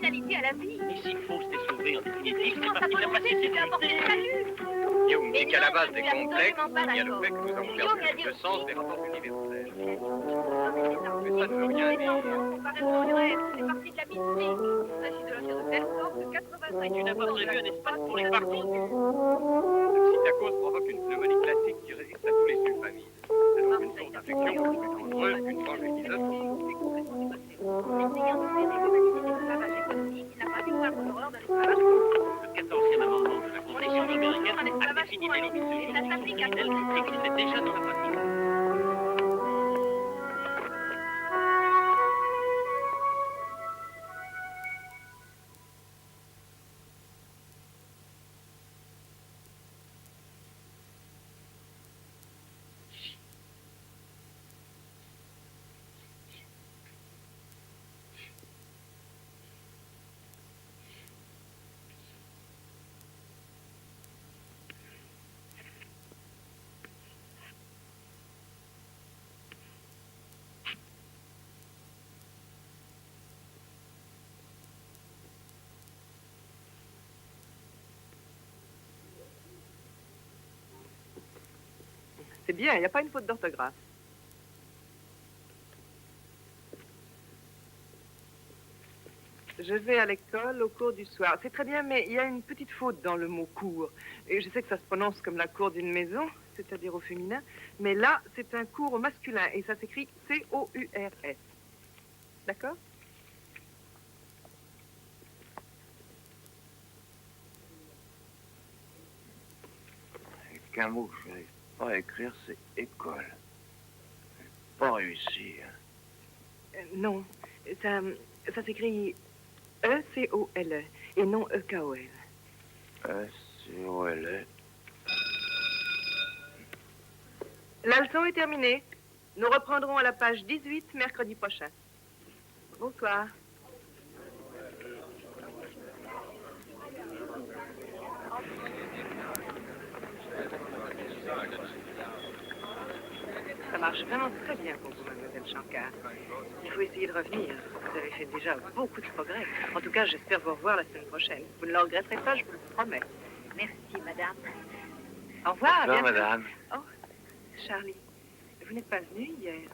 finalité à la vie. Et s'il faut se sauver en définitive, c'est Comment ça parce qu'il n'a pas peut cessé tu as apporté le salut? Guillaume dit qu'à la base des je suis complexes, absolument pas il y a le d'accord. fait que nous avons Guillaume perdu a dit le aussi sens des rapports universels. Mais ça ne veut rien dire. Comparaison du rêve, c'est partie de la mystique. Il s'agit de l'agir de telle sorte que 85. Tu n'as pas prévu un espace pour les parties. Le psittacose provoque une pneumonie classique qui résiste à tous les sulfamides. C'est donc une source d'infection beaucoup plus dangereuse qu'une bronchitisation. Essayant de faire l'humanité d'esclavage économique, il n'a pas vu moindre horreur de l'esclavage. Le 14e amendement de la Constitution américaine a défini les limites de Et ça s'applique à tous les et qu'il est déjà dans la pratique. C'est bien, il n'y a pas une faute d'orthographe. Je vais à l'école au cours du soir. C'est très bien, mais il y a une petite faute dans le mot cours. Et je sais que ça se prononce comme la cour d'une maison, c'est-à-dire au féminin, mais là, c'est un cours au masculin et ça s'écrit C-O-U-R-S. D'accord? Avec un mot que je n'arrive pas à écrire, c'est école. Pas réussi. Non, ça s'écrit E-C-O-L-E et non E-K-O-L. S-C-O-L-E. La leçon est terminée. Nous reprendrons à la page 18 mercredi prochain. Bonsoir. Ça marche vraiment très bien pour vous, mademoiselle Shankar. Il faut essayer de revenir. Vous avez fait déjà beaucoup de progrès. En tout cas, j'espère vous revoir la semaine prochaine. Vous ne le regretterez pas, je vous le promets. Merci, madame. Au revoir. Bonsoir, à bientôt. madame. Oh, Charlie, vous n'êtes pas venu hier.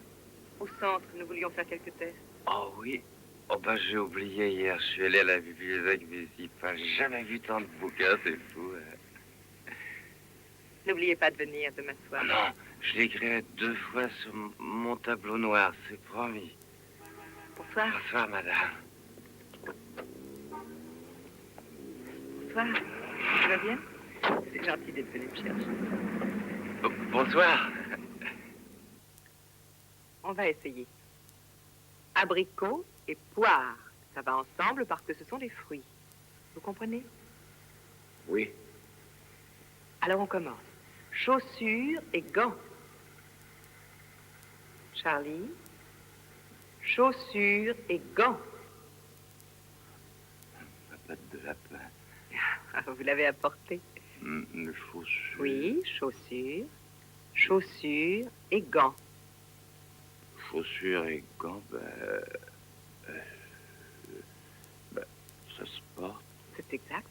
Au centre, nous voulions faire quelques tests. Oh oui. Oh ben j'ai oublié hier. Je suis allé à la bibliothèque municipale. J'ai jamais vu tant de bouquins, c'est fou. N'oubliez pas de venir demain soir. Oh non, je l'écrirai 2 fois sur mon tableau noir, c'est promis. Bonsoir. Bonsoir, madame. Bonsoir. Ça va bien? C'est gentil d'être venu me chercher. Bonsoir. On va essayer. Abricot et poire. Ça va ensemble parce que ce sont des fruits. Vous comprenez? Oui. Alors on commence. Chaussures et gants. Charlie. Chaussures et gants. Ma patte de lapin. Vous l'avez apporté. Le chaussure. Oui, chaussures. Chaussures et gants. Chaussures et gants, ça se porte. C'est exact.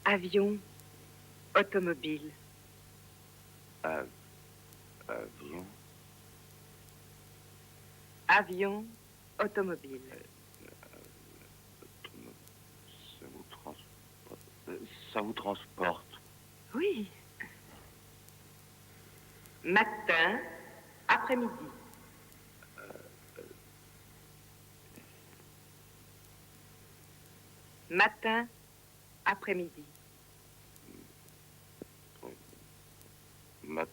Avion. Automobile. Avion. Avion. Automobile. Ça vous transporte. Oui. Matin, après-midi. Matin, après-midi. Matin.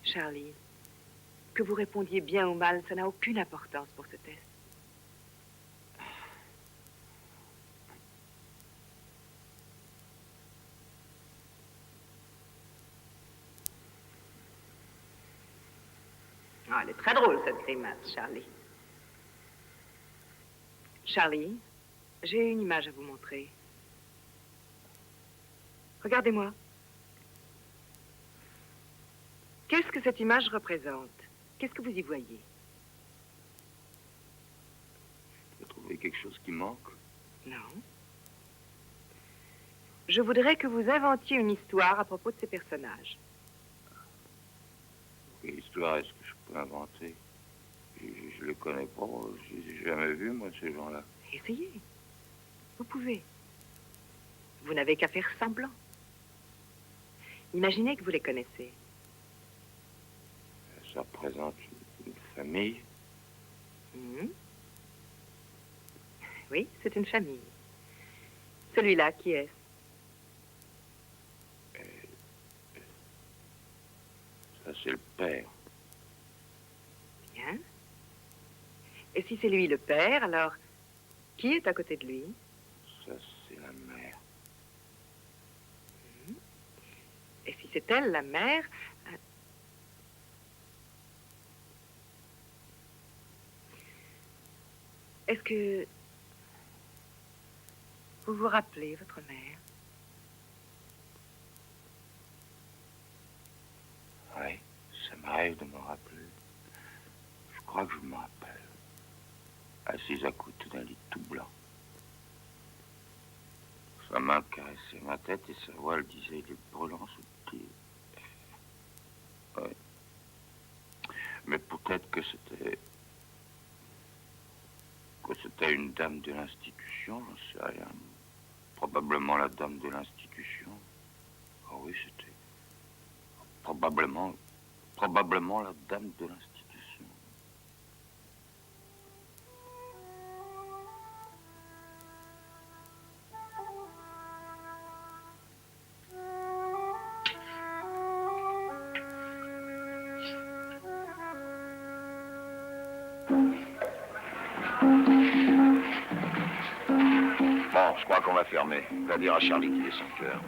Charlie, que vous répondiez bien ou mal, ça n'a aucune importance pour ce test. Ah, elle est très drôle, cette grimace, Charlie. Charlie, j'ai une image à vous montrer. Regardez-moi. Qu'est-ce que cette image représente? Qu'est-ce que vous y voyez? Je trouve trouvez quelque chose qui manque? Non. Je voudrais que vous inventiez une histoire à propos de ces personnages. Quelle histoire est-ce que je peux inventer? Je les connais pas, je les ai jamais vus, moi, ces gens-là. Essayez. Vous pouvez. Vous n'avez qu'à faire semblant. Imaginez que vous les connaissez. Ça représente une famille. Mhm. Oui, c'est une famille. Celui-là, qui est-ce? Ça, c'est le père. Bien. Et si c'est lui le père, alors qui est à côté de lui? Ça, c'est la mère. Et si c'est elle, la mère... Est-ce que vous vous rappelez votre mère? Oui, ça m'arrive de me rappeler. Je crois que je me rappelle. Assise à côté d'un lit tout blanc. Sa main caressait ma tête et sa voix, elle disait, il est brûlant ce petit. Ouais. Mais peut-être que c'était une dame de l'institution, j'en sais rien. Probablement la dame de l'institution. Ah oui, c'était probablement la dame de l'institution. Bon, je crois qu'on va fermer. Va dire à Charlie qu'il est 5 heures.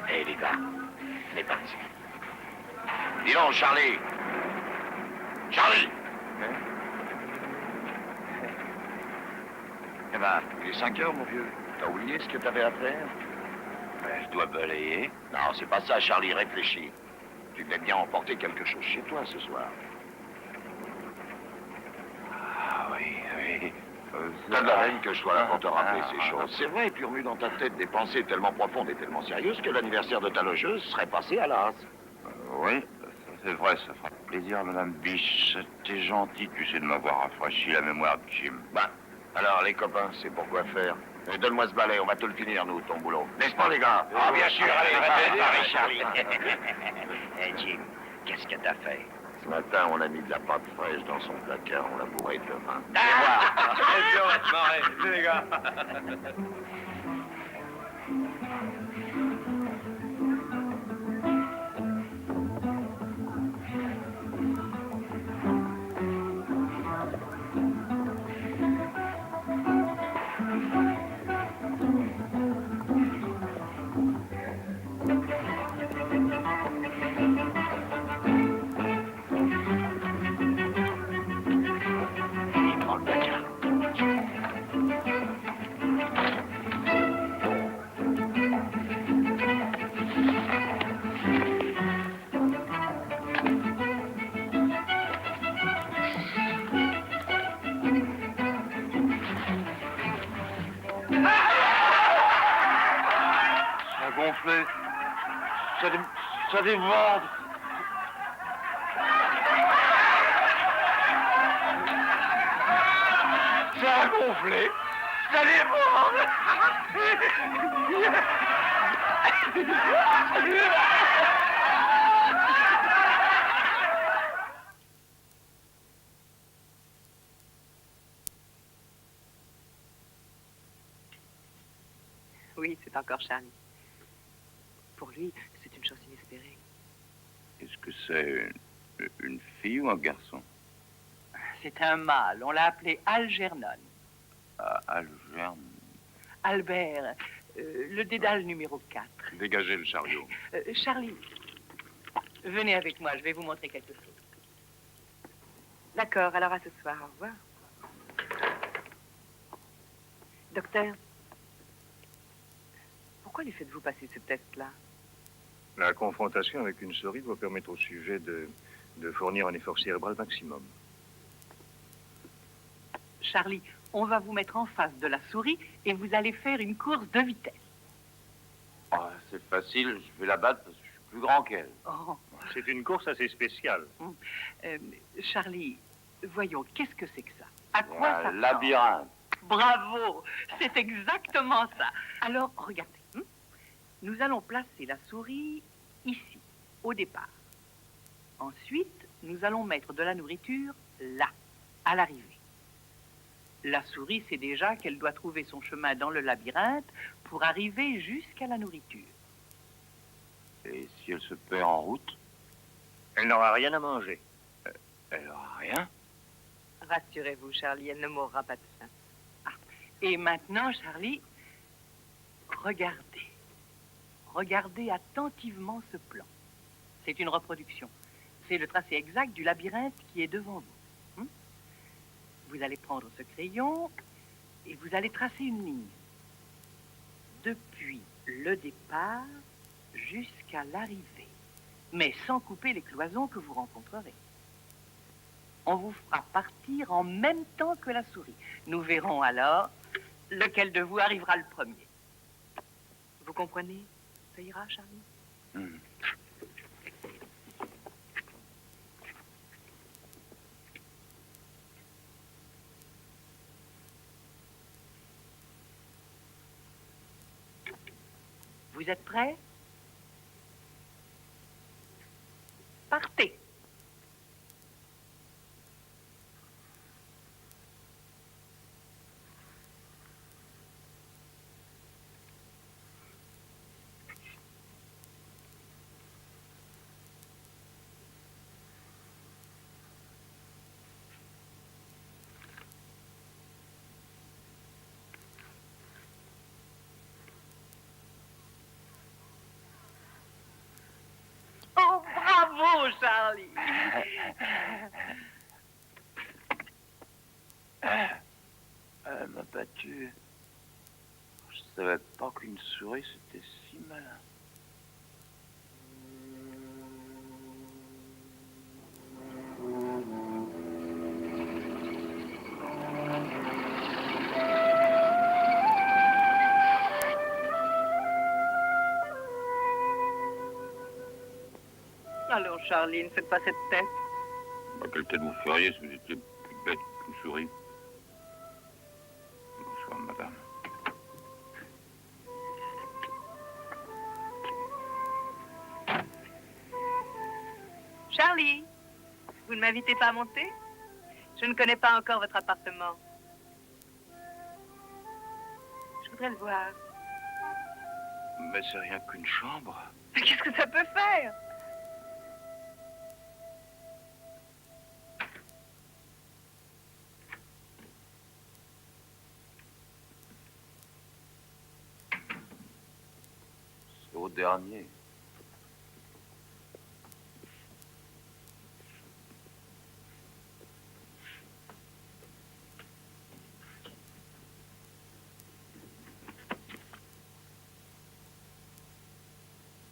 Hé, les gars, on est parti. Dis donc, Charlie. Charlie! Eh ben, il est 5 heures, mon vieux. T'as oublié ce que t'avais à faire? Je dois balayer. Non, c'est pas ça, Charlie, réfléchis. Tu devais bien emporter quelque chose chez toi ce soir. Ah oui, oui. T'as de la veine que je sois là pour te rappeler ces choses. C'est vrai, tu remues dans ta tête des pensées tellement profondes et tellement sérieuses que l'anniversaire de ta logeuse serait passé à l'as. Oui, c'est vrai, ça fera plaisir, Madame Biche. T'es gentil, tu sais, de m'avoir rafraîchi la mémoire de Jim. Ben, alors, les copains, c'est pour quoi faire. Donne-moi ce balai, on va tout le finir, nous, ton boulot. N'est-ce pas, les gars? Ah, bien sûr, allez, Charlie. Hé, Jim, qu'est-ce que t'as fait? Ce matin, on a mis de la pâte fraîche dans son placard, on l'a bourré de vin. On va se marrer, les gars. Il prend le placard. Ça a gonflé. Ça déborde. Ça a gonflé. Ça déborde. Oui, c'est encore Charlie. Pour lui, c'est une chose inespérée. Est-ce que c'est une fille ou un garçon? C'est un mâle. On l'a appelé Algernon. Algerne. Albert, le dédale numéro 4. Dégagez le chariot. Charlie, venez avec moi, je vais vous montrer quelque chose. D'accord, alors à ce soir, au revoir. Docteur, pourquoi lui faites-vous passer ce test-là? La confrontation avec une souris doit permettre au sujet de fournir un effort cérébral maximum. Charlie, on va vous mettre en face de la souris et vous allez faire une course de vitesse. Ah, c'est facile, je vais la battre parce que je suis plus grand qu'elle. Oh, C'est une course assez spéciale. Charlie, voyons, qu'est-ce que c'est que ça? À quoi ça Un ressemble? labyrinthe. Bravo, c'est exactement ça. Alors, regardez, nous allons placer la souris ici, au départ. Ensuite, nous allons mettre de la nourriture là, à l'arrivée. La souris sait déjà qu'elle doit trouver son chemin dans le labyrinthe pour arriver jusqu'à la nourriture. Et si elle se perd en route, Elle n'aura rien à manger. elle aura rien. Rassurez-vous, Charlie, elle ne mourra pas de faim. Et maintenant, Charlie, regardez. Regardez attentivement ce plan. C'est une reproduction. C'est le tracé exact du labyrinthe qui est devant vous. Vous allez prendre ce crayon et vous allez tracer une ligne. Depuis le départ jusqu'à l'arrivée. Mais sans couper les cloisons que vous rencontrerez. On vous fera partir en même temps que la souris. Nous verrons alors lequel de vous arrivera le premier. Vous comprenez? Ça ira, Charlie? Vous êtes prêts? Partez! Oh, bravo, Charlie! Elle m'a battu. Je savais pas qu'une souris c'était si malin. Alors, Charlie, ne faites pas cette tête. Bah, quelle tête vous feriez si vous étiez plus bête qu'une souris? Bonsoir, madame. Charlie, vous ne m'invitez pas à monter? Je ne connais pas encore votre appartement. Je voudrais le voir. Mais c'est rien qu'une chambre. Mais qu'est-ce que ça peut faire? C'est au dernier.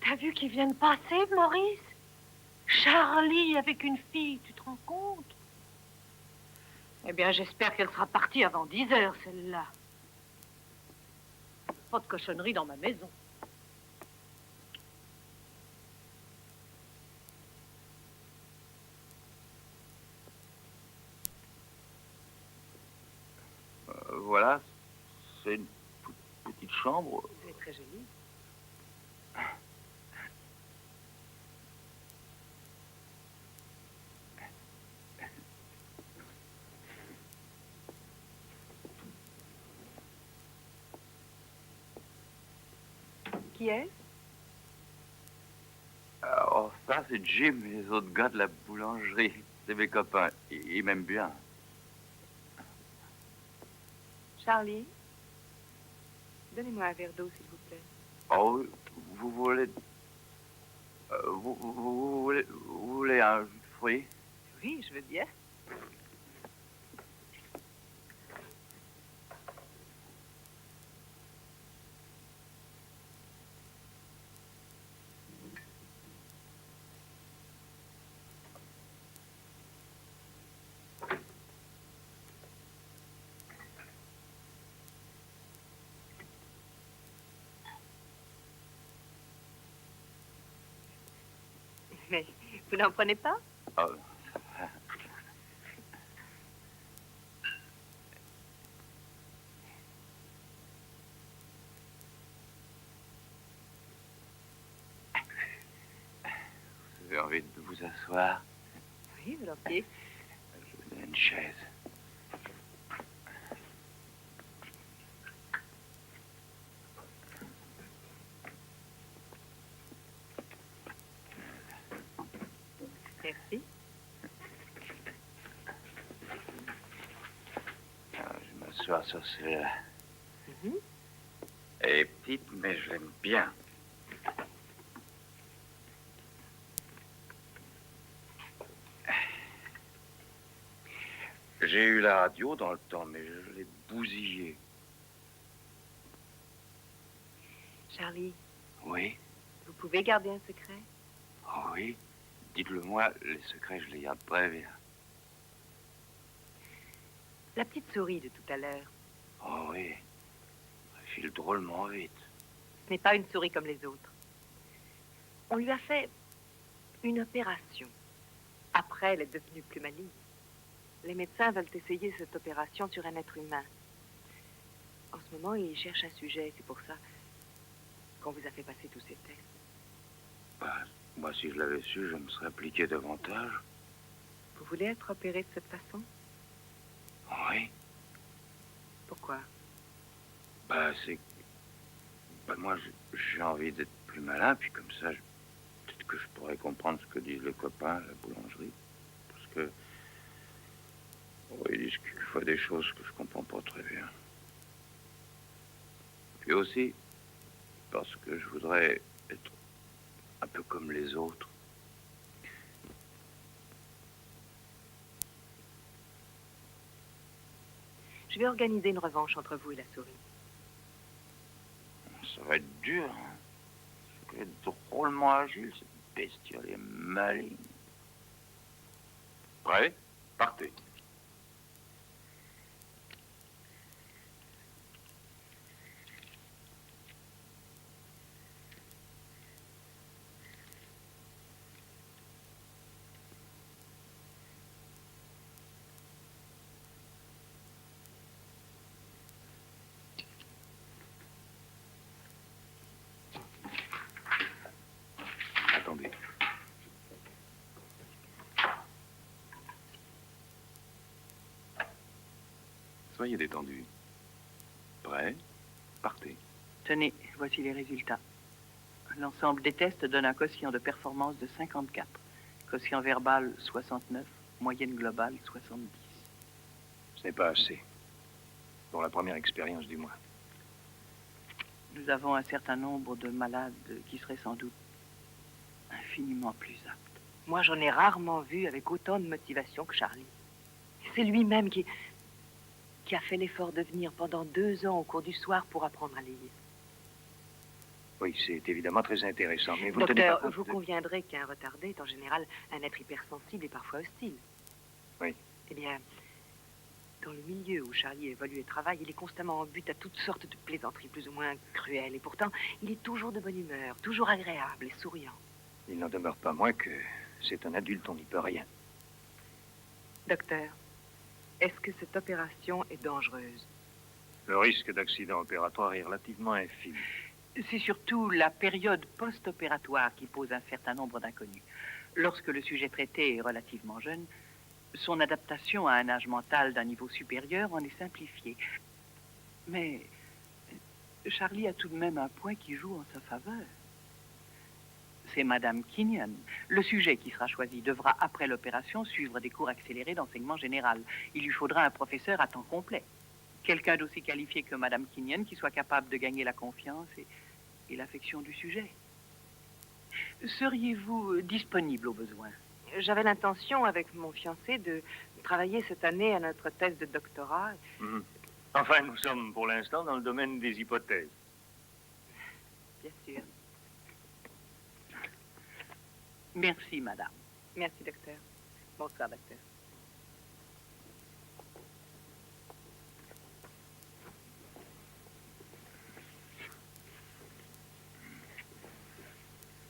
T'as vu qu'ils viennent passer, Maurice? Charlie avec une fille, tu te rends compte? Eh bien, j'espère qu'elle sera partie avant 10 heures, celle-là. Pas de cochonnerie dans ma maison. Voilà, c'est une petite chambre. C'est très joli. Qui est-ce? Oh, ça, c'est Jim et les autres gars de la boulangerie. C'est mes copains. Ils m'aiment bien. Charlie, donnez-moi un verre d'eau, s'il vous plaît. Oh, oui, vous voulez... vous voulez un jus de fruits? Oui, je veux bien. Mais vous n'en prenez pas? Oh. Vous avez envie de vous asseoir? Oui, volontiers. Je vous donne une chaise. Merci. Alors, je vais m'asseoir sur celle-là. Mhm. Elle est petite, mais je l'aime bien. J'ai eu la radio dans le temps, mais je l'ai bousillée. Charlie, Oui? vous pouvez garder un secret? Oh oui? Dites-le moi, les secrets, je les garde très bien. La petite souris de tout à l'heure, Oh oui? Elle file drôlement vite. ce n'est pas une souris comme les autres. On lui a fait une opération. Après, elle est devenue plus maligne. Les médecins veulent essayer cette opération sur un être humain. En ce moment, ils cherchent un sujet. C'est pour ça qu'on vous a fait passer tous ces tests. Bah, moi, si je l'avais su, je me serais appliqué davantage. Vous voulez être opéré de cette façon? Oui? Pourquoi? Bah, c'est... Bah, moi, j'ai envie d'être plus malin, puis comme ça, peut-être que je pourrais comprendre ce que disent les copains à la boulangerie. Parce que... oh, ils disent qu'il faut des choses que je comprends pas très bien. Puis aussi, parce que je voudrais être un peu comme les autres. Je vais organiser une revanche entre vous et la souris. Ça va être dur, hein. Elle est drôlement agile, cette bestiole est maligne. Prêt? Partez. Attendez. Soyez détendu. Prêt? Partez. Tenez, voici les résultats. L'ensemble des tests donne un quotient de performance de 54. Quotient verbal 69, moyenne globale 70. Ce n'est pas assez. Pour la première expérience, du moins. Nous avons un certain nombre de malades qui seraient sans doute infiniment plus aptes. Moi, j'en ai rarement vu avec autant de motivation que Charlie. C'est lui-même qui a fait l'effort de venir pendant 2 ans au cours du soir pour apprendre à lire. Oui, c'est évidemment très intéressant, mais vous ne tenez pas Docteur, compte vous de- conviendrez qu'un retardé est en général un être hypersensible et parfois hostile. Oui. Eh bien, dans le milieu où Charlie évolue et travaille, il est constamment en but à toutes sortes de plaisanteries plus ou moins cruelles. Et pourtant, il est toujours de bonne humeur, toujours agréable et souriant. Il n'en demeure pas moins que c'est un adulte, on n'y peut rien. Docteur, est-ce que cette opération est dangereuse? Le risque d'accident opératoire est relativement infime. C'est surtout la période post-opératoire qui pose un certain nombre d'inconnus. Lorsque le sujet traité est relativement jeune, son adaptation à un âge mental d'un niveau supérieur en est simplifiée. Mais Charlie a tout de même un point qui joue en sa faveur. C'est Madame Kenyon. Le sujet qui sera choisi devra, après l'opération, suivre des cours accélérés d'enseignement général. Il lui faudra un professeur à temps complet. Quelqu'un d'aussi qualifié que Madame Kenyon qui soit capable de gagner la confiance et l'affection du sujet. Seriez-vous disponible au besoin? J'avais l'intention, avec mon fiancé, de travailler cette année à notre thèse de doctorat. Mhm. Enfin, nous sommes pour l'instant dans le domaine des hypothèses. Bien sûr. Merci, madame. Merci, docteur. Bonsoir, docteur.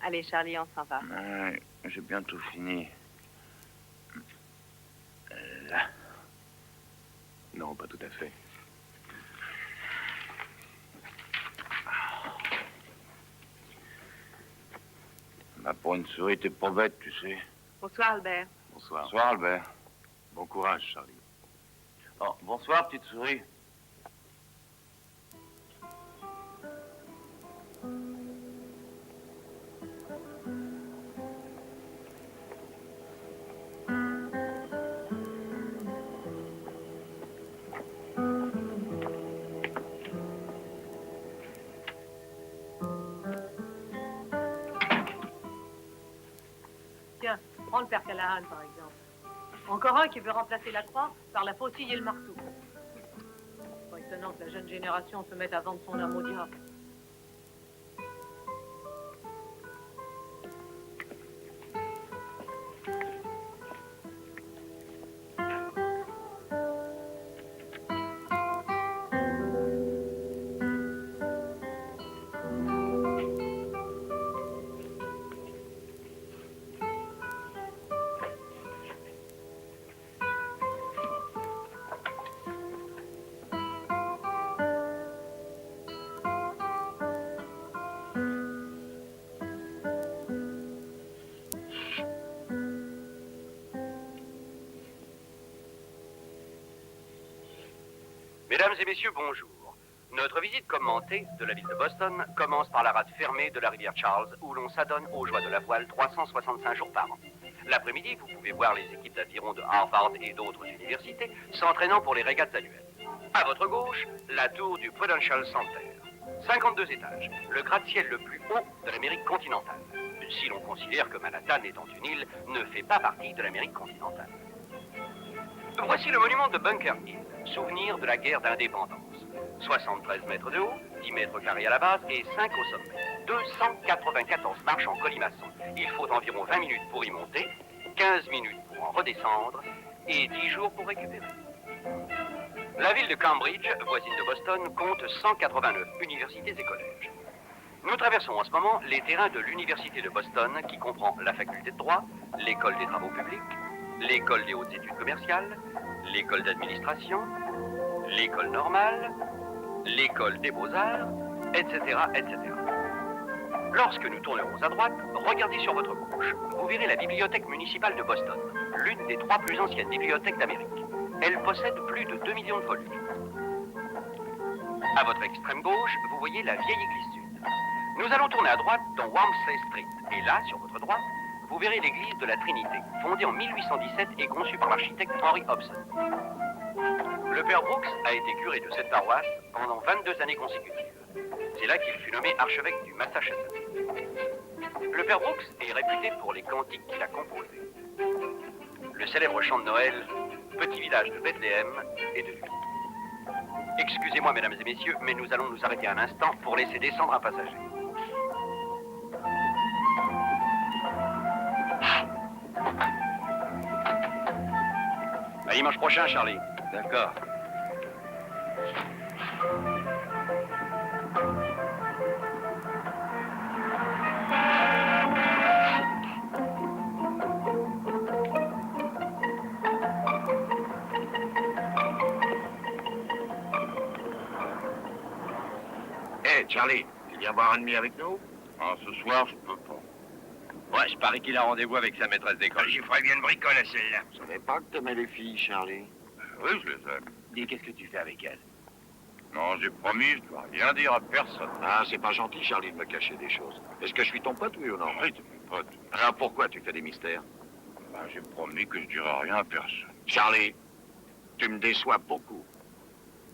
Allez, Charlie, on s'en va. Ouais, j'ai bientôt fini. Là. Non, pas tout à fait. Bah, pour une souris, t'es pas bête, tu sais. Bonsoir, Albert. Bonsoir. Bonsoir, Albert. Bon courage, Charlie. Oh, bonsoir, petite souris. Tiens, prends le père Callahan, par exemple. Encore un qui veut remplacer la croix par la faucille et le marteau. Pas étonnant que la jeune génération se mette à vendre son âme au diable. Mesdames et messieurs, bonjour. Notre visite commentée de la ville de Boston commence par la rade fermée de la rivière Charles, où l'on s'adonne aux joies de la voile 365 jours par an. L'après-midi, vous pouvez voir les équipes d'aviron de Harvard et d'autres universités s'entraînant pour les régates annuelles. À votre gauche, la tour du Prudential Center. 52 étages, le gratte-ciel le plus haut de l'Amérique continentale. Si l'on considère que Manhattan, étant une île, ne fait pas partie de l'Amérique continentale. Voici le monument de Bunker Hill, souvenir de la guerre d'indépendance. 73 mètres de haut, 10 mètres carrés à la base et 5 au sommet. 294 marches en colimaçon. Il faut environ 20 minutes pour y monter, 15 minutes pour en redescendre et 10 jours pour récupérer. La ville de Cambridge, voisine de Boston, compte 189 universités et collèges. Nous traversons en ce moment les terrains de l'université de Boston qui comprend la faculté de droit, l'école des travaux publics, l'école des hautes études commerciales, l'école d'administration, l'école normale, l'école des beaux-arts, etc., etc. Lorsque nous tournerons à droite, regardez sur votre gauche. Vous verrez la bibliothèque municipale de Boston, l'une des 3 plus anciennes bibliothèques d'Amérique. Elle possède plus de 2 millions de volumes. À votre extrême gauche, vous voyez la vieille église sud. Nous allons tourner à droite dans Walmsley Street. Et là, sur votre droite, vous verrez l'église de la Trinité, fondée en 1817 et conçue par l'architecte Henry Hobson. Le père Brooks a été curé de cette paroisse pendant 22 années consécutives. C'est là qu'il fut nommé archevêque du Massachusetts. Le père Brooks est réputé pour les cantiques qu'il a composés. Le célèbre chant de Noël, Petit village de Bethléem et de Lutte. Excusez-moi, mesdames et messieurs, mais nous allons nous arrêter un instant pour laisser descendre un passager. À dimanche prochain, Charlie. D'accord. Hé, Charlie, tu viens boire un demi avec nous? Ah, ce soir, je peux pas. Ouais, je parie qu'il a rendez-vous avec sa maîtresse d'école. J'y ferais bien de bricoler celle-là. Je savais pas que t'aimais les filles, Charlie. Oui, je les aime. Dis, qu'est-ce que tu fais avec elle? Non, j'ai promis, je dois rien dire à personne. Ah, c'est pas gentil, Charlie, de me cacher des choses. Est-ce que je suis ton pote, oui ou non? Oui, t'es mon pote. Alors pourquoi tu fais des mystères? Ben, j'ai promis que je dirai rien à personne. Charlie, tu me déçois beaucoup.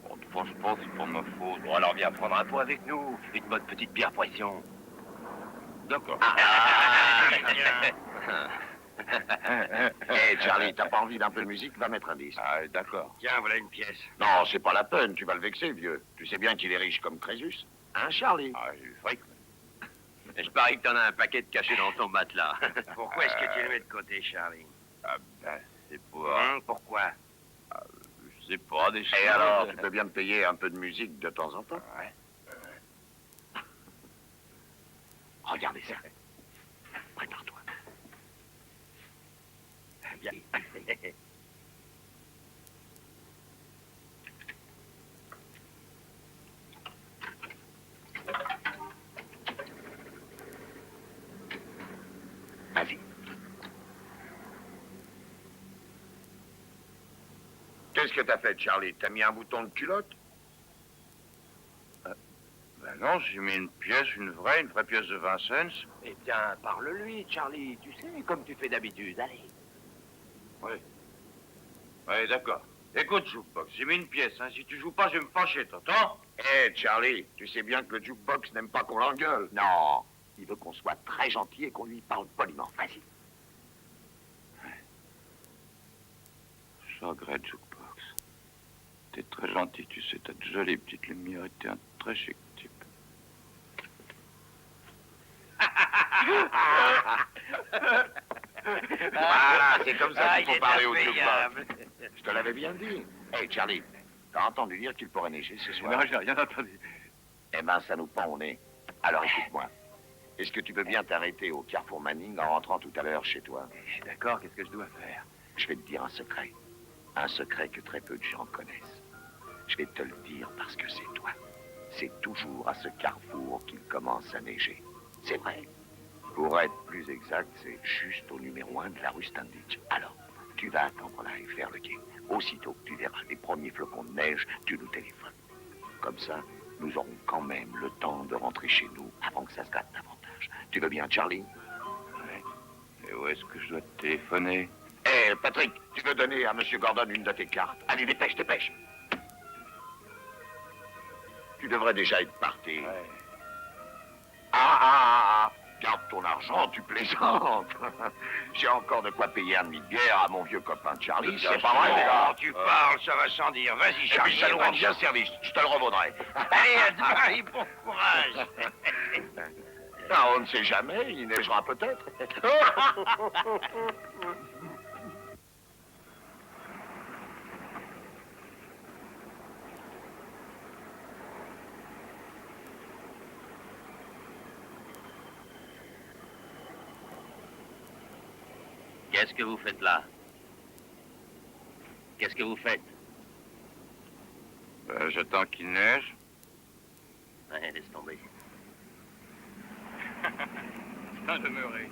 Bon, de fois, je pense que c'est pas ma faute. Bon, alors viens prendre un pot avec nous. Une bonne petite bière pression. D'accord. Hé, Charlie, t'as pas envie d'un peu de musique? Va mettre un disque. Ah, d'accord. Tiens, voilà une pièce. Non, c'est pas la peine, tu vas le vexer, vieux. Tu sais bien qu'il est riche comme Crésus. Hein, Charlie? Ah, j'ai du fric. Je parie que t'en as un paquet de cachés dans ton matelas. Pourquoi est-ce que tu le mets de côté, Charlie? Ah, ben, c'est pour... Pourquoi? Je sais pas, des choses... Et alors, tu peux bien me payer un peu de musique de temps en temps? Ouais. Regardez ça. Vas-y. Qu'est-ce que t'as fait, Charlie? T'as mis un bouton de culotte? Ben non, j'ai mis une vraie pièce de 20 cents. Eh bien, parle-lui, Charlie, tu sais, comme tu fais d'habitude, allez. Oui. Oui, d'accord. Écoute, Jukebox, j'ai mis une pièce, hein. Si tu joues pas, je vais me fâcher, t'entends? Hé, Charlie, tu sais bien que le jukebox n'aime pas qu'on l'engueule. Non, il veut qu'on soit très gentil et qu'on lui parle poliment. Vas-y. Je regrette, Jukebox. T'es très gentil, tu sais, t'as de jolies petites lumières et t'es un très chic type. Voilà, c'est comme ça qu'il il faut est parler au impayable. jukebox. Je te l'avais bien dit. Hé, Charlie, t'as entendu dire qu'il pourrait neiger ce soir? Non, j'ai rien entendu. Eh ben, ça nous pend au nez. Alors écoute-moi. Est-ce que tu veux bien t'arrêter au Carrefour Manning en rentrant tout à l'heure chez toi? Je suis d'accord, qu'est-ce que je dois faire? Je vais te dire un secret. Un secret que très peu de gens connaissent. Je vais te le dire parce que c'est toi. C'est toujours à ce carrefour qu'il commence à neiger. C'est vrai. Pour être plus exact, c'est juste au numéro 1 de la rue Standish. Alors, tu vas attendre là et faire le quai. Aussitôt que tu verras les premiers flocons de neige, tu nous téléphones. Comme ça, nous aurons quand même le temps de rentrer chez nous avant que ça se gâte davantage. Tu veux bien, Charlie? Ouais. Et où est-ce que je dois te téléphoner? Hé, Patrick, tu veux donner à M. Gordon une de tes cartes? Allez, dépêche, dépêche. Tu devrais déjà être parti. Ouais. Ah, garde ton argent, tu plaisantes. J'ai encore de quoi payer un demi-de-bière à mon vieux copain Charlie, c'est pas vrai, les gars? Tu parles, ça va sans dire. Vas-y, Et Charlie. puis ça nous rend bien service, je te le revaudrai. Allez, à demain et bon courage. Ah, on ne sait jamais, il neigera peut-être. Qu'est-ce que vous faites là? Qu'est-ce que vous faites? J'attends qu'il neige. Ouais, laisse tomber. Bien demeuré.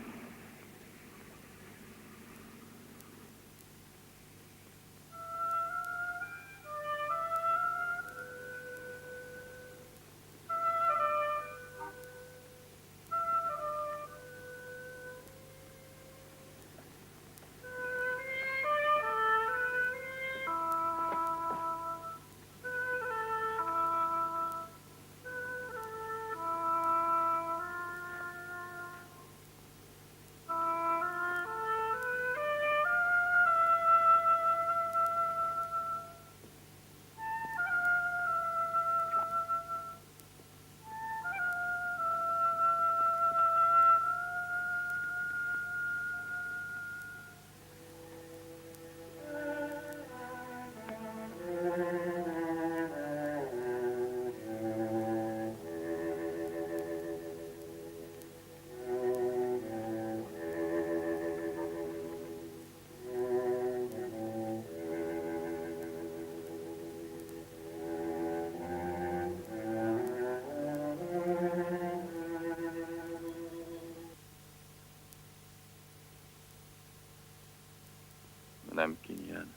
Madame Kinyan.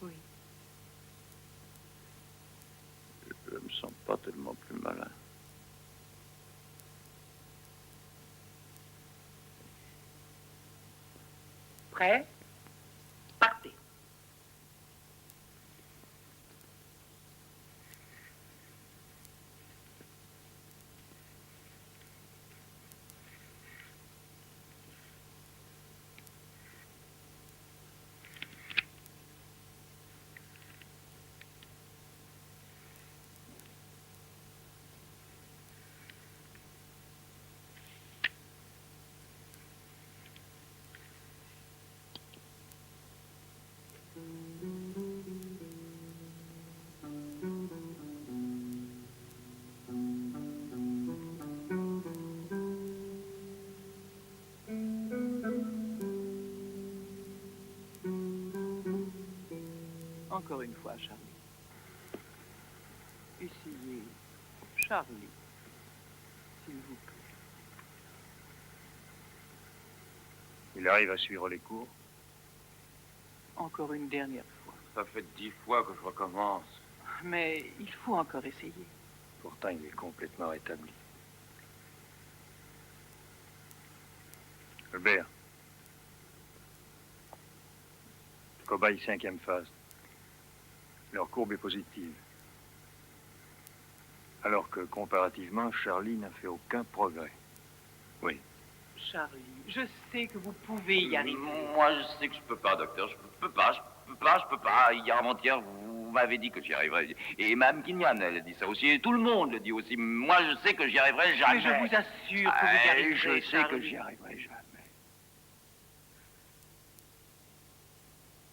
Oui. Je me sens pas tellement plus malin. Prêt? Partez. Encore une fois, Charlie. Essayez, Charlie, s'il vous plaît. Il arrive à suivre les cours. Encore une dernière fois. Ça fait 10 fois que je recommence. Mais il faut encore essayer. Pourtant, il est complètement rétabli. Albert. Cobaye 5e phase. Leur courbe est positive. Alors que, comparativement, Charlie n'a fait aucun progrès. Oui. Charlie, je sais que vous pouvez y arriver. Moi, je sais que je peux pas, docteur. Je peux pas. Hier avant-hier, vous m'avez dit que j'y arriverais. Et Mme Quignan, elle a dit ça aussi. Et tout le monde le dit aussi. Moi, je sais que j'y arriverai jamais. Mais je vous assure que vous y arriverez, Je sais Charlie. que j'y arriverai jamais.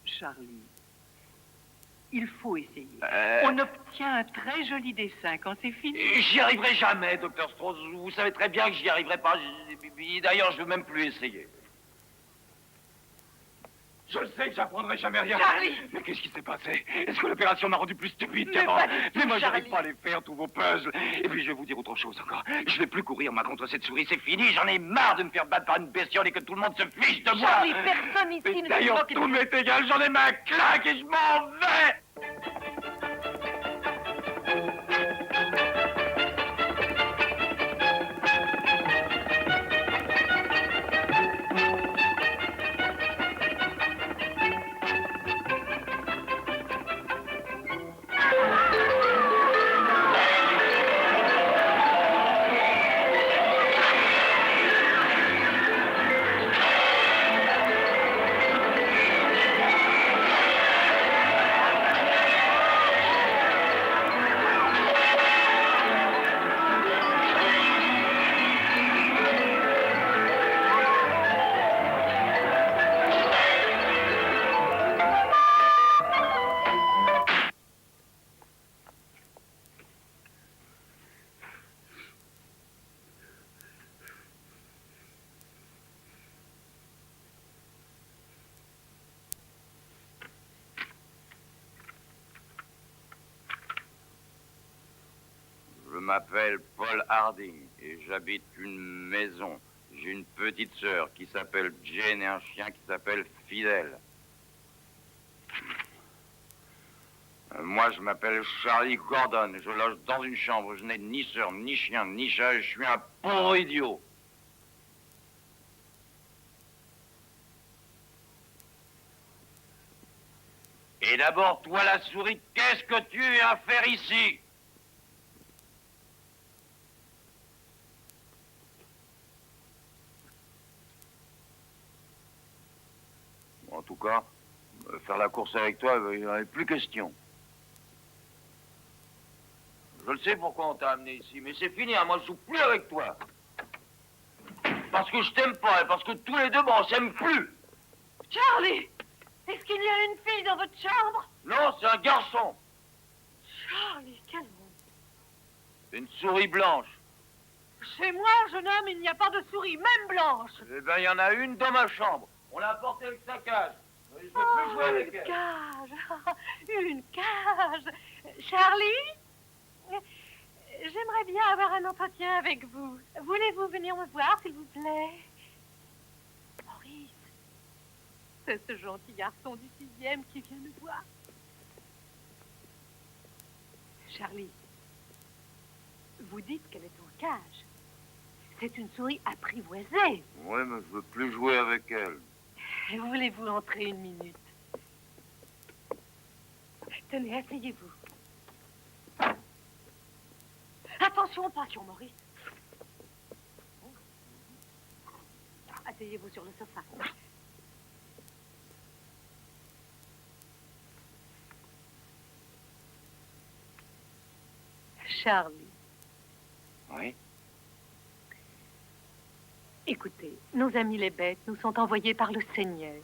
Charlie, il faut essayer. On obtient un très joli dessin quand c'est fini. J'y arriverai jamais, docteur Strauss. Vous savez très bien que j'y arriverai pas. D'ailleurs, je veux même plus essayer. Je le sais que j'apprendrai jamais rien. Charlie! Mais qu'est-ce qui s'est passé? Est-ce que l'opération m'a rendu plus stupide qu'avant? pas du tout, Mais moi, j'arrive Charlie. pas à les faire, tous vos puzzles. Et puis, je vais vous dire autre chose encore. Je vais plus courir, moi, contre cette souris. C'est fini. J'en ai marre de me faire battre par une bestiole et que tout le monde se fiche de moi. Charlie, personne ici Mais ne d'ailleurs, se moque tout de- m'est égal. J'en ai ma claque et je m'en vais. Je m'appelle Paul Harding et j'habite une maison. J'ai une petite sœur qui s'appelle Jane et un chien qui s'appelle Fidèle. Moi, je m'appelle Charlie Gordon. Je loge dans une chambre. Je n'ai ni sœur, ni chien, ni chat. Je suis un pauvre idiot. Et d'abord, toi, la souris, qu'est-ce que tu es à faire ici? En tout cas, faire la course avec toi, il n'en est plus question. Je le sais pourquoi on t'a amené ici, mais c'est fini, hein, moi je joue plus avec toi. Parce que je t'aime pas et parce que tous les deux, bon, on s'aime plus. Charlie! Est-ce qu'il y a une fille dans votre chambre? Non, c'est un garçon. Charlie, quelle honte. C'est une souris blanche. Chez moi, jeune homme, il n'y a pas de souris, même blanche. Eh ben, il y en a une dans ma chambre. On l'a apportée avec sa cage. Je ne peux plus jouer avec une elle. cage. Une cage. Charlie? J'aimerais bien avoir un entretien avec vous. Voulez-vous venir me voir, s'il vous plaît? Maurice, c'est ce gentil garçon du 6e qui vient me voir. Charlie, vous dites qu'elle est en cage. C'est une souris apprivoisée. Oui, mais je veux plus jouer avec elle. Voulez-vous entrer une minute? Tenez, asseyez-vous. Attention, passion, Maurice. Asseyez-vous sur le sofa. Charlie. Oui? Écoutez, nos amis les bêtes nous sont envoyés par le Seigneur.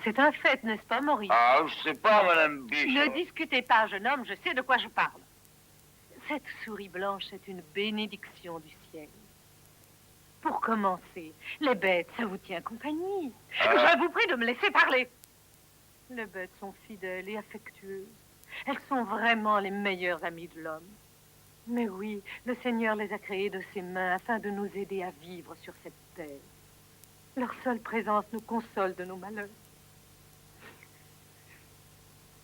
C'est un fait, n'est-ce pas, Maurice? Ah, je sais pas, Madame Biche. Ne discutez pas, jeune homme, je sais de quoi je parle. Cette souris blanche est une bénédiction du ciel. Pour commencer, les bêtes, ça vous tient compagnie. Je vous prie de me laisser parler. Les bêtes sont fidèles et affectueuses. Elles sont vraiment les meilleures amies de l'homme. Mais oui, le Seigneur les a créées de ses mains afin de nous aider à vivre sur cette terre. Leur seule présence nous console de nos malheurs.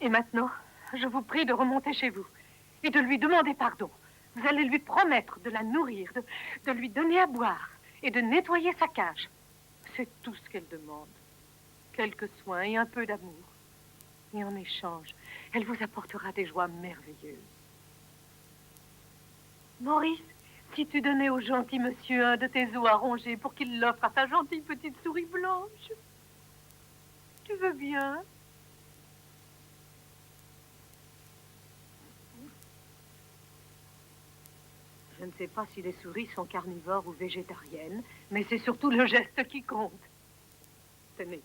Et maintenant, je vous prie de remonter chez vous et de lui demander pardon. Vous allez lui promettre de la nourrir, de lui donner à boire et de nettoyer sa cage. C'est tout ce qu'elle demande. Quelques soins et un peu d'amour. Et en échange, elle vous apportera des joies merveilleuses. Maurice, si tu donnais au gentil monsieur un de tes os à ronger pour qu'il l'offre à ta gentille petite souris blanche. Tu veux bien? Je ne sais pas si les souris sont carnivores ou végétariennes, mais c'est surtout le geste qui compte. Tenez,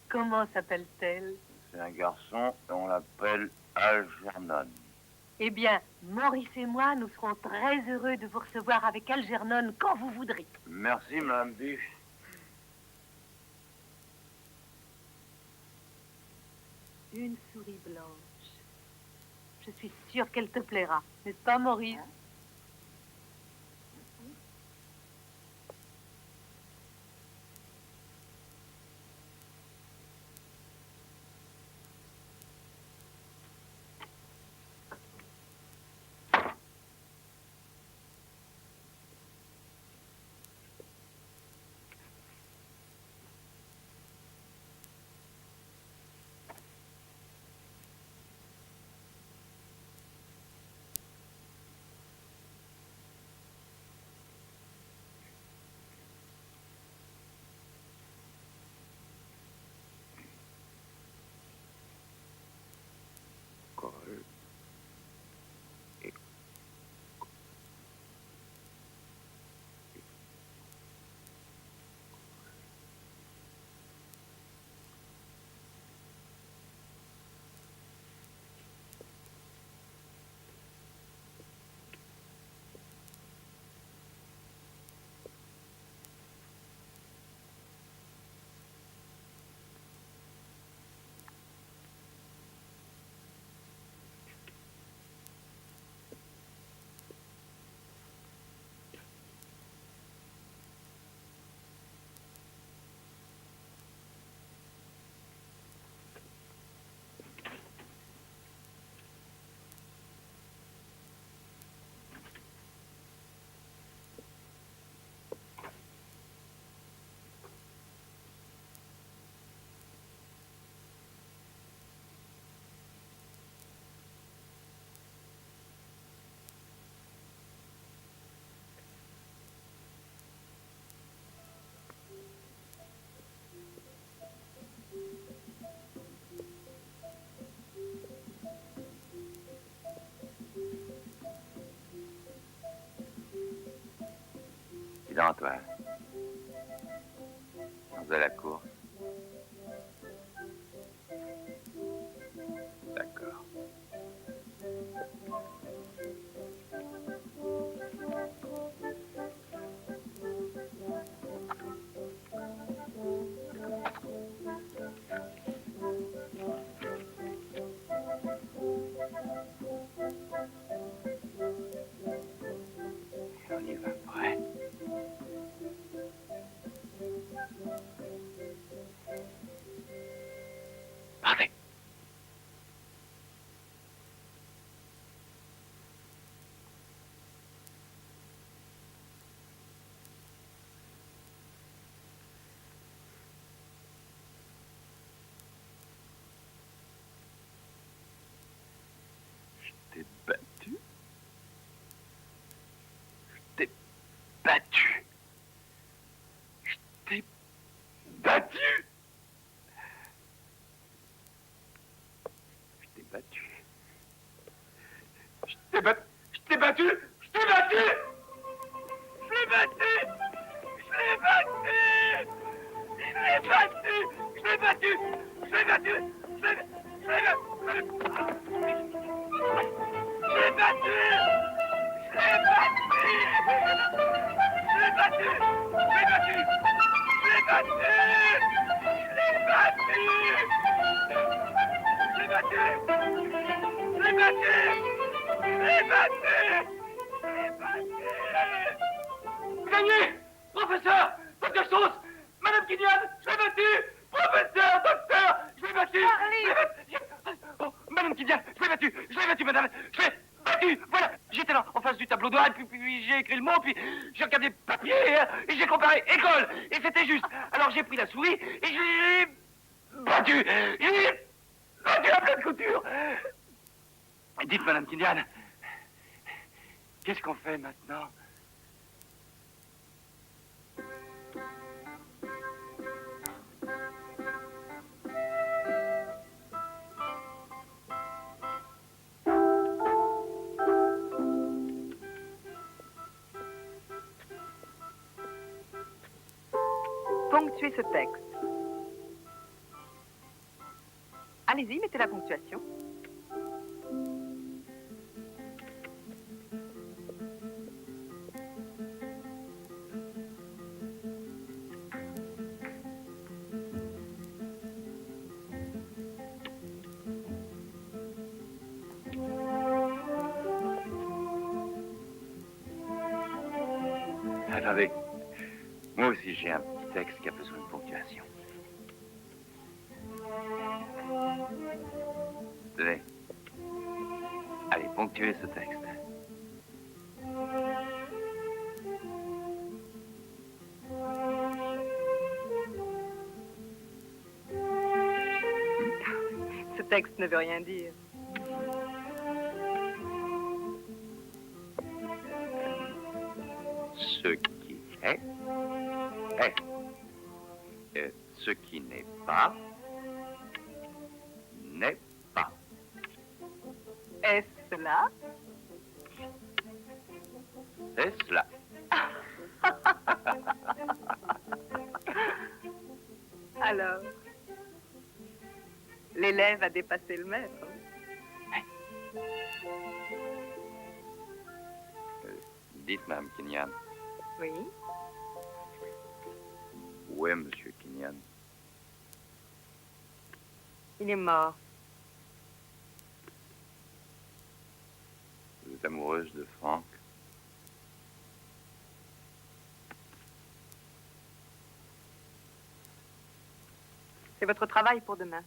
comment s'appelle-t-elle? C'est un garçon et on l'appelle Algernon. Eh bien, Maurice et moi, nous serons très heureux de vous recevoir avec Algernon quand vous voudrez. Merci, Madame Biche. Une souris blanche. Je suis sûre qu'elle te plaira, n'est-ce pas, Maurice? Dis donc, toi. On faisait la course. D'accord. On y va, prêt? Partez! Je t'ai battu. Je t'ai battu. Je t'ai battu. Je t'ai battu. Je t'ai battu. Je t'ai battu. Je t'ai battu. Je l'ai battu. Je l'ai battu. Je l'ai battu. Je l'ai battu. Je l'ai battu. Je l'ai battu. Je l'ai battu. Gagné! Professeur! Faites quelque chose! Kilian, je l'ai battu! Professeur, docteur, je l'ai battu! Oh, Madame Kilian, je l'ai battu, madame! Je l'ai battu! Voilà! J'étais là, en face du tableau noir, puis j'ai écrit le mot, puis j'ai regardé le papier, et j'ai comparé école, et c'était juste. Alors j'ai pris la souris, et je l'ai battu! Je l'ai battu à pleine couture! Dites, Madame Kilian, qu'est-ce qu'on fait maintenant? Ponctuez ce texte. Allez-y, mettez la ponctuation. Attendez. Moi aussi, j'ai un petit texte qui a besoin de ponctuation. Tenez. Allez, ponctuez ce texte. Ce texte ne veut rien dire. Ce qui est, est. Ce qui n'est pas, n'est pas. Est-ce cela? C'est cela. Alors, l'élève a dépassé le maître. Dites, Mme Kilian, Oui. où est Monsieur Kilian? Il est mort. Vous êtes amoureuse de Franck? C'est votre travail pour demain.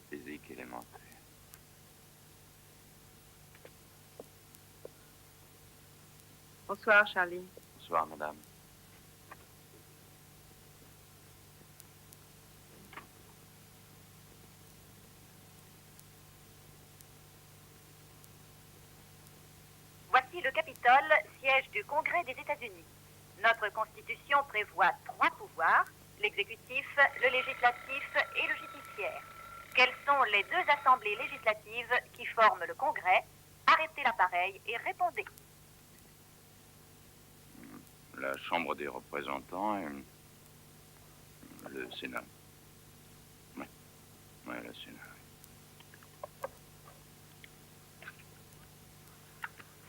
Physique élémentaire. Bonsoir, Charlie. Bonsoir, madame. Voici le Capitole, siège du Congrès des États-Unis. Notre Constitution prévoit 3 pouvoirs, l'exécutif, le législatif et le judiciaire. Quelles sont les 2 assemblées législatives qui forment le Congrès? Arrêtez l'appareil et répondez. La Chambre des représentants et le Sénat. Oui, oui, le Sénat.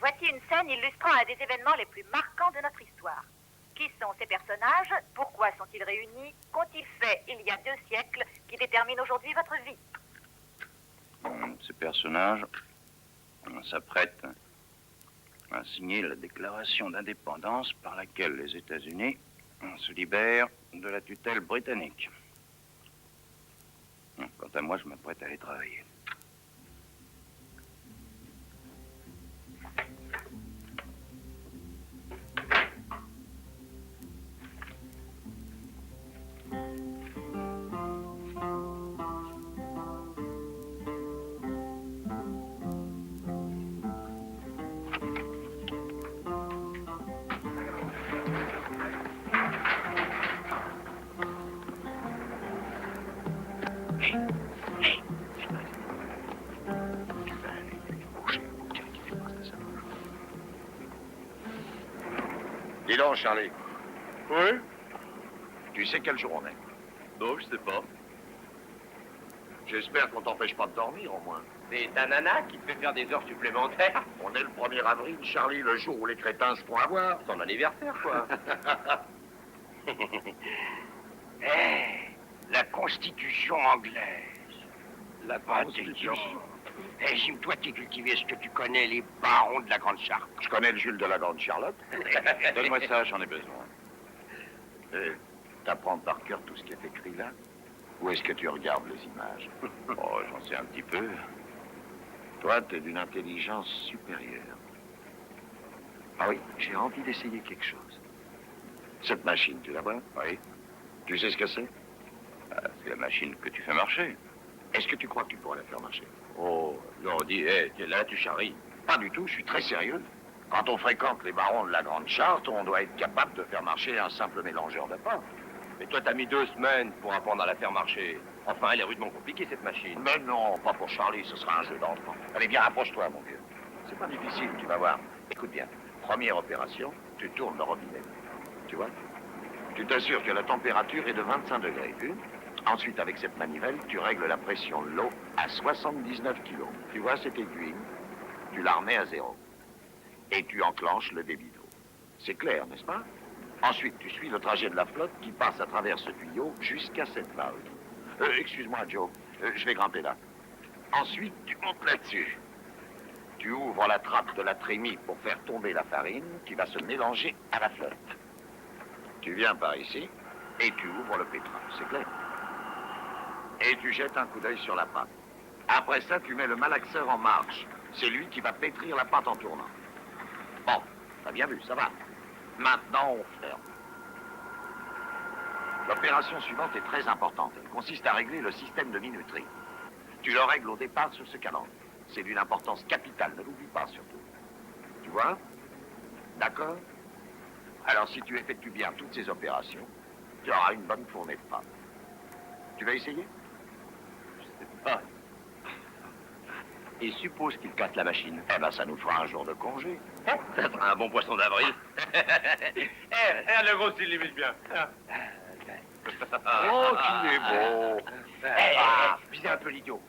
Voici une scène illustrant un des événements les plus marquants de notre histoire. Qui sont ces personnages? Pourquoi sont-ils réunis? Qu'ont-ils fait il y a 2 siècles qui déterminent aujourd'hui votre vie? Ces personnages s'apprêtent à signer la déclaration d'indépendance par laquelle les États-Unis se libèrent de la tutelle britannique. Quant à moi, je m'apprête à aller travailler. Dis donc, Charlie. Oui? Tu sais quel jour on est? Non, je sais pas. J'espère qu'on t'empêche pas de dormir, au moins. C'est ta nana qui te fait faire des heures supplémentaires. On est le 1er avril, Charlie, le jour où les crétins se font avoir. Ton anniversaire, quoi. La Constitution anglaise. La Constitution. Jim, toi, t'es cultivé. Est-ce que tu connais les barons de la Grande Charte? Je connais le Jules de la Grande Charlotte. Donne-moi ça, j'en ai besoin. T'apprends par cœur tout ce qui est écrit là? Ou est-ce que tu regardes les images? Oh, j'en sais un petit peu. Toi, t'es d'une intelligence supérieure. Ah oui, j'ai envie d'essayer quelque chose. Cette machine, tu la vois? Oui. Tu sais ce que c'est? C'est la machine que tu fais marcher. Est-ce que tu crois que tu pourrais la faire marcher? Oh, non, dis, hé, là, tu charries. Pas du tout, je suis très sérieux. Quand on fréquente les barons de la Grande Charte, on doit être capable de faire marcher un simple mélangeur de porc. Mais toi, t'as mis 2 semaines pour apprendre à la faire marcher. Enfin, elle est rudement compliquée, cette machine. Mais non, pas pour Charlie, ce sera un jeu d'enfant. Allez, bien, approche-toi, mon vieux. C'est pas difficile, tu vas voir. Écoute bien. Première opération, tu tournes le robinet. Tu vois? Tu t'assures que la température est de 25 degrés. Une. Ensuite, avec cette manivelle, tu règles la pression de l'eau à 79 kilos. Tu vois cette aiguille? Tu la remets à 0. Et tu enclenches le débit d'eau. C'est clair, n'est-ce pas? Ensuite, tu suis le trajet de la flotte qui passe à travers ce tuyau jusqu'à cette valve. Excuse-moi, Joe. Je vais grimper là. Ensuite, tu montes là-dessus. Tu ouvres la trappe de la trémie pour faire tomber la farine qui va se mélanger à la flotte. Tu viens par ici et tu ouvres le pétrin. C'est clair? Et tu jettes un coup d'œil sur la pâte. Après ça, tu mets le malaxeur en marche. C'est lui qui va pétrir la pâte en tournant. Bon, t'as bien vu, ça va. Maintenant, on ferme. L'opération suivante est très importante. Elle consiste à régler le système de minuterie. Tu le règles au départ sur ce calendrier. C'est d'une importance capitale, ne l'oublie pas surtout. Tu vois? D'accord? Alors, si tu effectues bien toutes ces opérations, tu auras une bonne fournée de pâte. Tu vas essayer? Je sais pas. Et suppose qu'il casse la machine. Eh ben, ça nous fera un jour de congé. Ça sera un bon poisson d'avril. Le gros, s'il limite bien. Oh, qu'il est beau! Visez un peu l'idiot.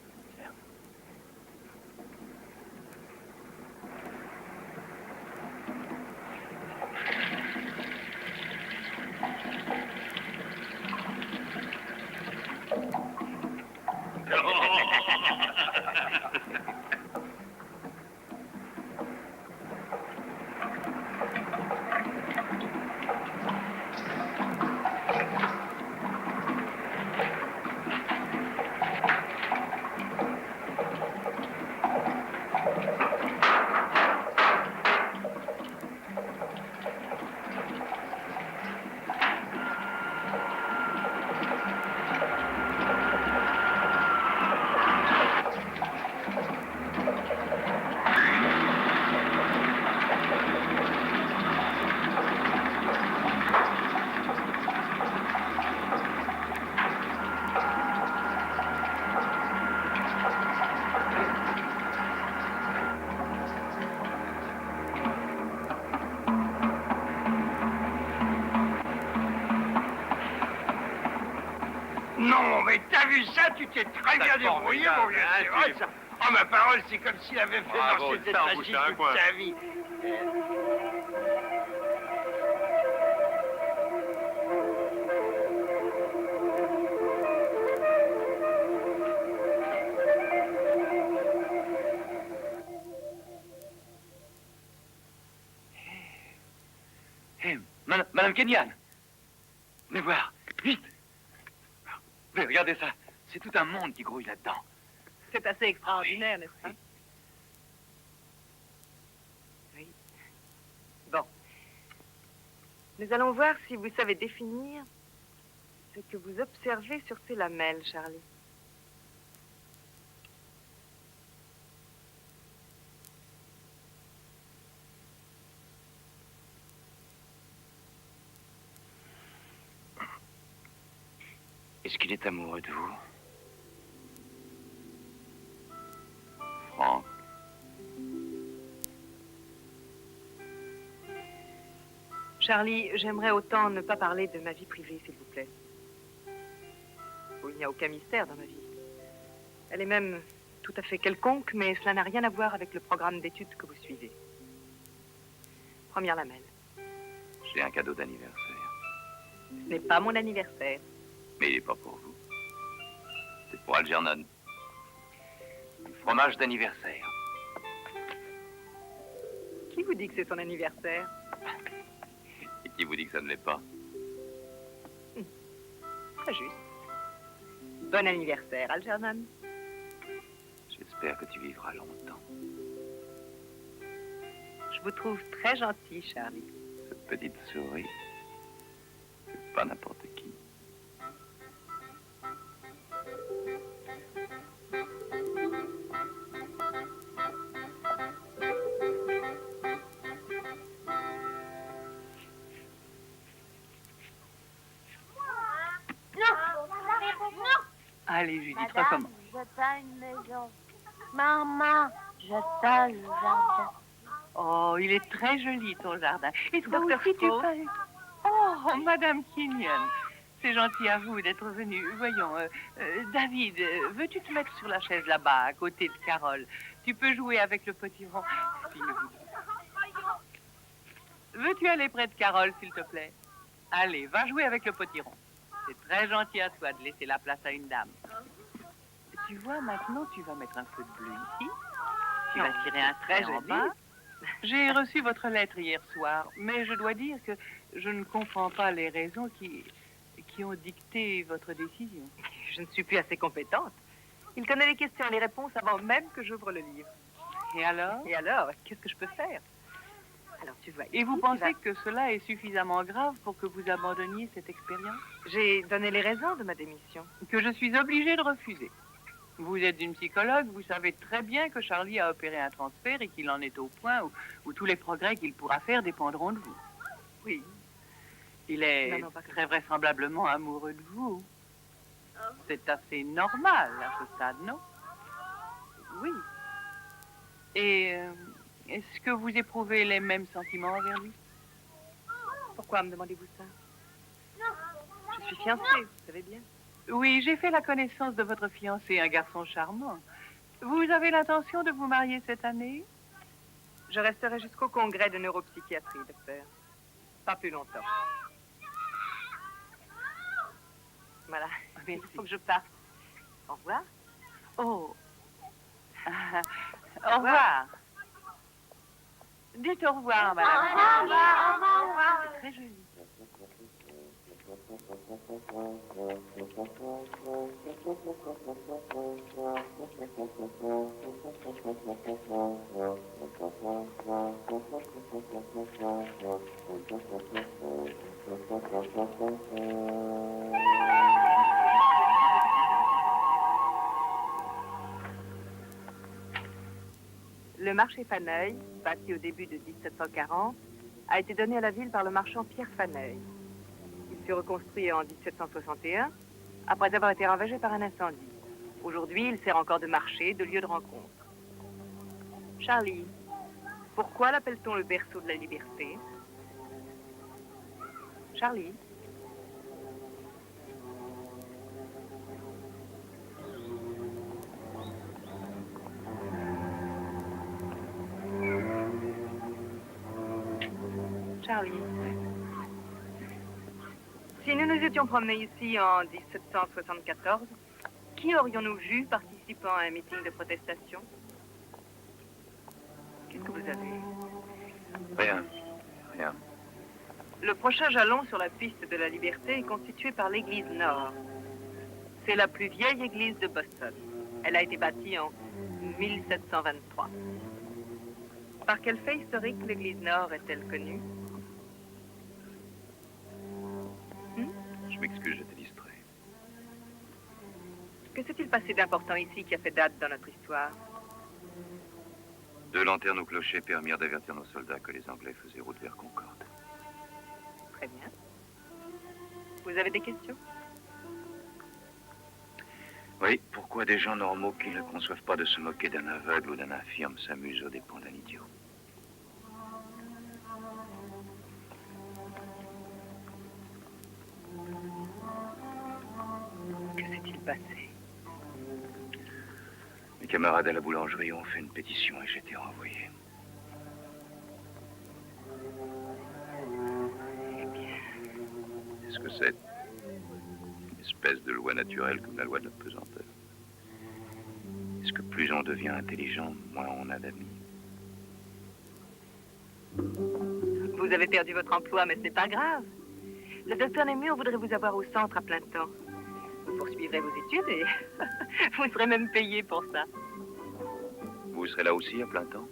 Non, mais t'as vu ça? Tu t'es très bien débrouillé, mon vieux. C'est vrai, ça. Oh, ma parole, c'est comme s'il avait fait marcher cette machine toute sa vie. Hé, Madame Kenyan. Venez voir, vite. Mais regardez ça, c'est tout un monde qui grouille là-dedans. C'est assez extraordinaire, n'est-ce pas? Oui. Bon. Nous allons voir si vous savez définir ce que vous observez sur ces lamelles, Charlie. Est-ce qu'il est amoureux de vous? Franck. Charlie, j'aimerais autant ne pas parler de ma vie privée, s'il vous plaît. Oh, il n'y a aucun mystère dans ma vie. Elle est même tout à fait quelconque, mais cela n'a rien à voir avec le programme d'études que vous suivez. Première lamelle. J'ai un cadeau d'anniversaire. Ce n'est pas mon anniversaire. Mais il n'est pas pour vous. C'est pour Algernon. Un fromage d'anniversaire. Qui vous dit que c'est son anniversaire? Et qui vous dit que ça ne l'est pas? juste. Bon anniversaire, Algernon. J'espère que tu vivras longtemps. Je vous trouve très gentil, Charlie. Cette petite souris, c'est pas n'importe qui. Allez, Judith, Madame, recommence. je tends une maison. Maman, je tends le jardin. Oh, il est très joli, ton jardin. Et toi Dr. aussi, tu Strauss. fais... Oh, Madame Kenyon, c'est gentil à vous d'être venue. Voyons, David, veux-tu te mettre sur la chaise là-bas, à côté de Carole? Tu peux jouer avec le potiron. S'il vous plaît. Veux-tu aller près de Carole, s'il te plaît? Allez, va jouer avec le potiron. C'est très gentil à toi de laisser la place à une dame. Tu vois, maintenant, tu vas mettre un peu de bleu ici. Tu vas tirer un trait en bas. J'ai reçu votre lettre hier soir, mais je dois dire que je ne comprends pas les raisons qui ont dicté votre décision. Je ne suis plus assez compétente. Il connaît les questions et les réponses avant même que j'ouvre le livre. Et alors? Et alors, qu'est-ce que je peux faire? Alors, tu vois... Et vous ici, pensez que cela est suffisamment grave pour que vous abandonniez cette expérience? J'ai donné les raisons de ma démission. Que je suis obligée de refuser. Vous êtes une psychologue, vous savez très bien que Charlie a opéré un transfert et qu'il en est au point où tous les progrès qu'il pourra faire dépendront de vous. Oui. Il est Non, pas comme très vraisemblablement amoureux de vous. C'est assez normal à ce stade, non? Oui. Et est-ce que vous éprouvez les mêmes sentiments envers lui? Pourquoi me demandez-vous ça? Je suis fiancée, vous savez bien. Oui, j'ai fait la connaissance de votre fiancé, un garçon charmant. Vous avez l'intention de vous marier cette année? Je resterai jusqu'au congrès de neuropsychiatrie, docteur. Pas plus longtemps. Voilà. Merci. Il faut que je parte. Au revoir. Oh. Au revoir. Dites au revoir, madame. Au revoir, au revoir. C'est très joli. Le marché Faneuil, bâti au début de 1740, a été donné à la ville par le marchand Pierre Faneuil. Il fut reconstruit en 1761, après avoir été ravagé par un incendie. Aujourd'hui, il sert encore de marché, de lieu de rencontre. Charlie, pourquoi l'appelle-t-on le berceau de la liberté? Charlie? Charlie. Si nous nous étions promenés ici en 1774, qui aurions-nous vu participant à un meeting de protestation? Qu'est-ce que vous avez? Rien. Rien. Le prochain jalon sur la piste de la liberté est constitué par l'église Nord. C'est la plus vieille église de Boston. Elle a été bâtie en 1723. Par quel fait historique l'église Nord est-elle connue? Je m'excuse, j'étais distrait. Que s'est-il passé d'important ici qui a fait date dans notre histoire? 2 lanternes au clocher permirent d'avertir nos soldats que les Anglais faisaient route vers Concorde. Très bien. Vous avez des questions? Oui, pourquoi des gens normaux qui ne conçoivent pas de se moquer d'un aveugle ou d'un infirme s'amusent aux dépens d'un idiot? Que s'est-il passé? Mes camarades à la boulangerie ont fait une pétition et j'ai été renvoyé. Eh bien... Est-ce que c'est une espèce de loi naturelle comme la loi de la pesanteur? Est-ce que plus on devient intelligent, moins on a d'amis? Vous avez perdu votre emploi, mais ce n'est pas grave. Le docteur Nemur voudrait vous avoir au centre à plein temps. poursuivrez vos études et vous serez même payé pour ça. Vous serez là aussi à plein temps?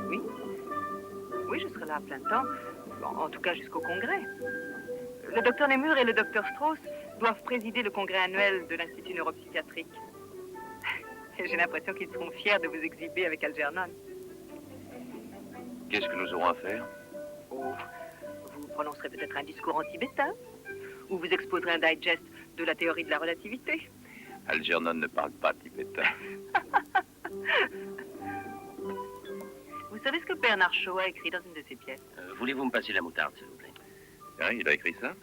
Oui. Oui, je serai là à plein temps. En tout cas, jusqu'au congrès. Le docteur Nemur et le docteur Strauss doivent présider le congrès annuel de l'Institut neuropsychiatrique. J'ai l'impression qu'ils seront fiers de vous exhiber avec Algernon. Qu'est-ce que nous aurons à faire? Oh, vous prononcerez peut-être un discours anti-bêta, ou vous exposerez un digest de la théorie de la relativité. Algernon ne parle pas tibétain. Vous savez ce que Bernard Shaw a écrit dans une de ses pièces? Voulez-vous me passer la moutarde, s'il vous plaît? Hein, il a écrit ça?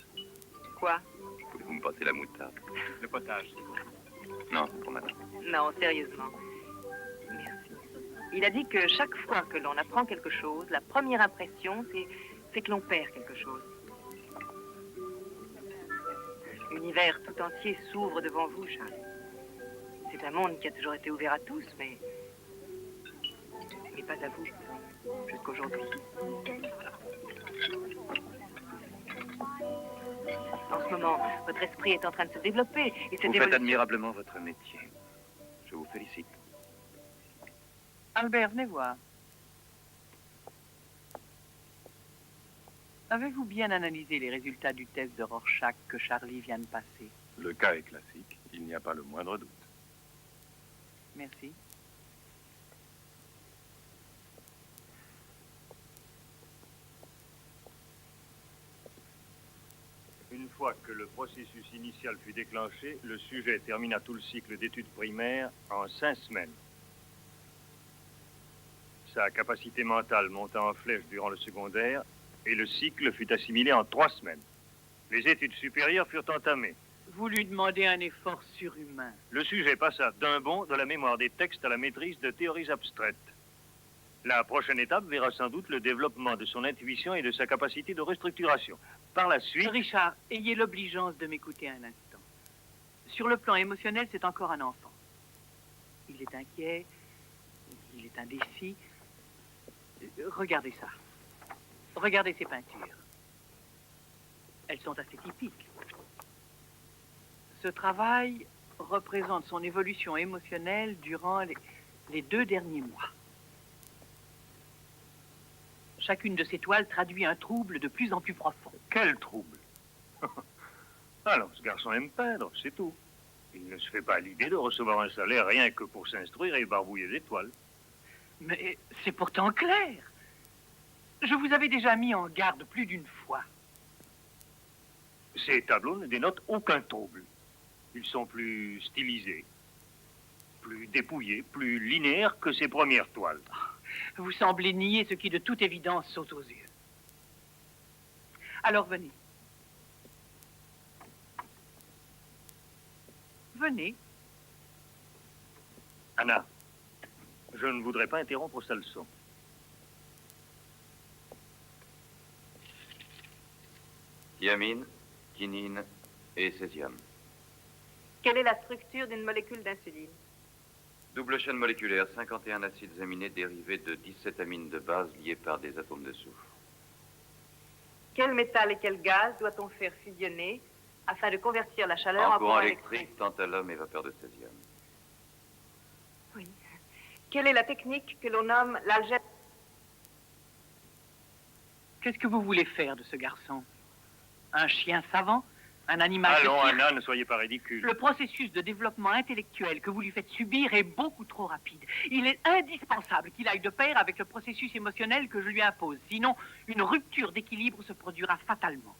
Quoi? Pouvez-vous me passer la moutarde? Le potage. Non, c'est pour madame. Non, sérieusement. Merci. Il a dit que chaque fois que l'on apprend quelque chose, la première impression, c'est que l'on perd quelque chose. L'univers tout entier s'ouvre devant vous, Charles. C'est un monde qui a toujours été ouvert à tous, mais pas à vous, jusqu'aujourd'hui. En ce moment, votre esprit est en train de se développer et cette Vous faites évolution... admirablement votre métier. Je vous félicite. Albert, venez voir. Avez-vous bien analysé les résultats du test de Rorschach que Charlie vient de passer? Le cas est classique. Il n'y a pas le moindre doute. Merci. Une fois que le processus initial fut déclenché, le sujet termina tout le cycle d'études primaires en 5 semaines. Sa capacité mentale monta en flèche durant le secondaire et le cycle fut assimilé en 3 semaines. Les études supérieures furent entamées. Vous lui demandez un effort surhumain. Le sujet passa d'un bond de la mémoire des textes à la maîtrise de théories abstraites. La prochaine étape verra sans doute le développement de son intuition et de sa capacité de restructuration. Par la suite... Richard, ayez l'obligeance de m'écouter un instant. Sur le plan émotionnel, c'est encore un enfant. Il est inquiet, il est indécis. Regardez ça. Regardez ces peintures. Elles sont assez typiques. Ce travail représente son évolution émotionnelle durant les 2 derniers mois. Chacune de ces toiles traduit un trouble de plus en plus profond. Quel trouble? Alors, ce garçon aime peindre, c'est tout. Il ne se fait pas l'idée de recevoir un salaire rien que pour s'instruire et barbouiller des toiles. Mais c'est pourtant clair. Je vous avais déjà mis en garde plus d'une fois. Ces tableaux ne dénotent aucun trouble. Ils sont plus stylisés, plus dépouillés, plus linéaires que ses premières toiles. Vous semblez nier ce qui de toute évidence saute aux yeux. Alors venez. Venez. Anna, je ne voudrais pas interrompre sa leçon. Thiamine, quinine et césium. Quelle est la structure d'une molécule d'insuline? Double chaîne moléculaire, 51 acides aminés dérivés de 17 amines de base liés par des atomes de soufre. Quel métal et quel gaz doit-on faire fusionner afin de convertir la chaleur en courant électrique, tantalum et vapeur de césium. Oui. Quelle est la technique que l'on nomme l'algèbre? Qu'est-ce que vous voulez faire de ce garçon? Un chien savant? Un animal... Allons, Anna, ne soyez pas ridicule. Le processus de développement intellectuel que vous lui faites subir est beaucoup trop rapide. Il est indispensable qu'il aille de pair avec le processus émotionnel que je lui impose. Sinon, une rupture d'équilibre se produira fatalement.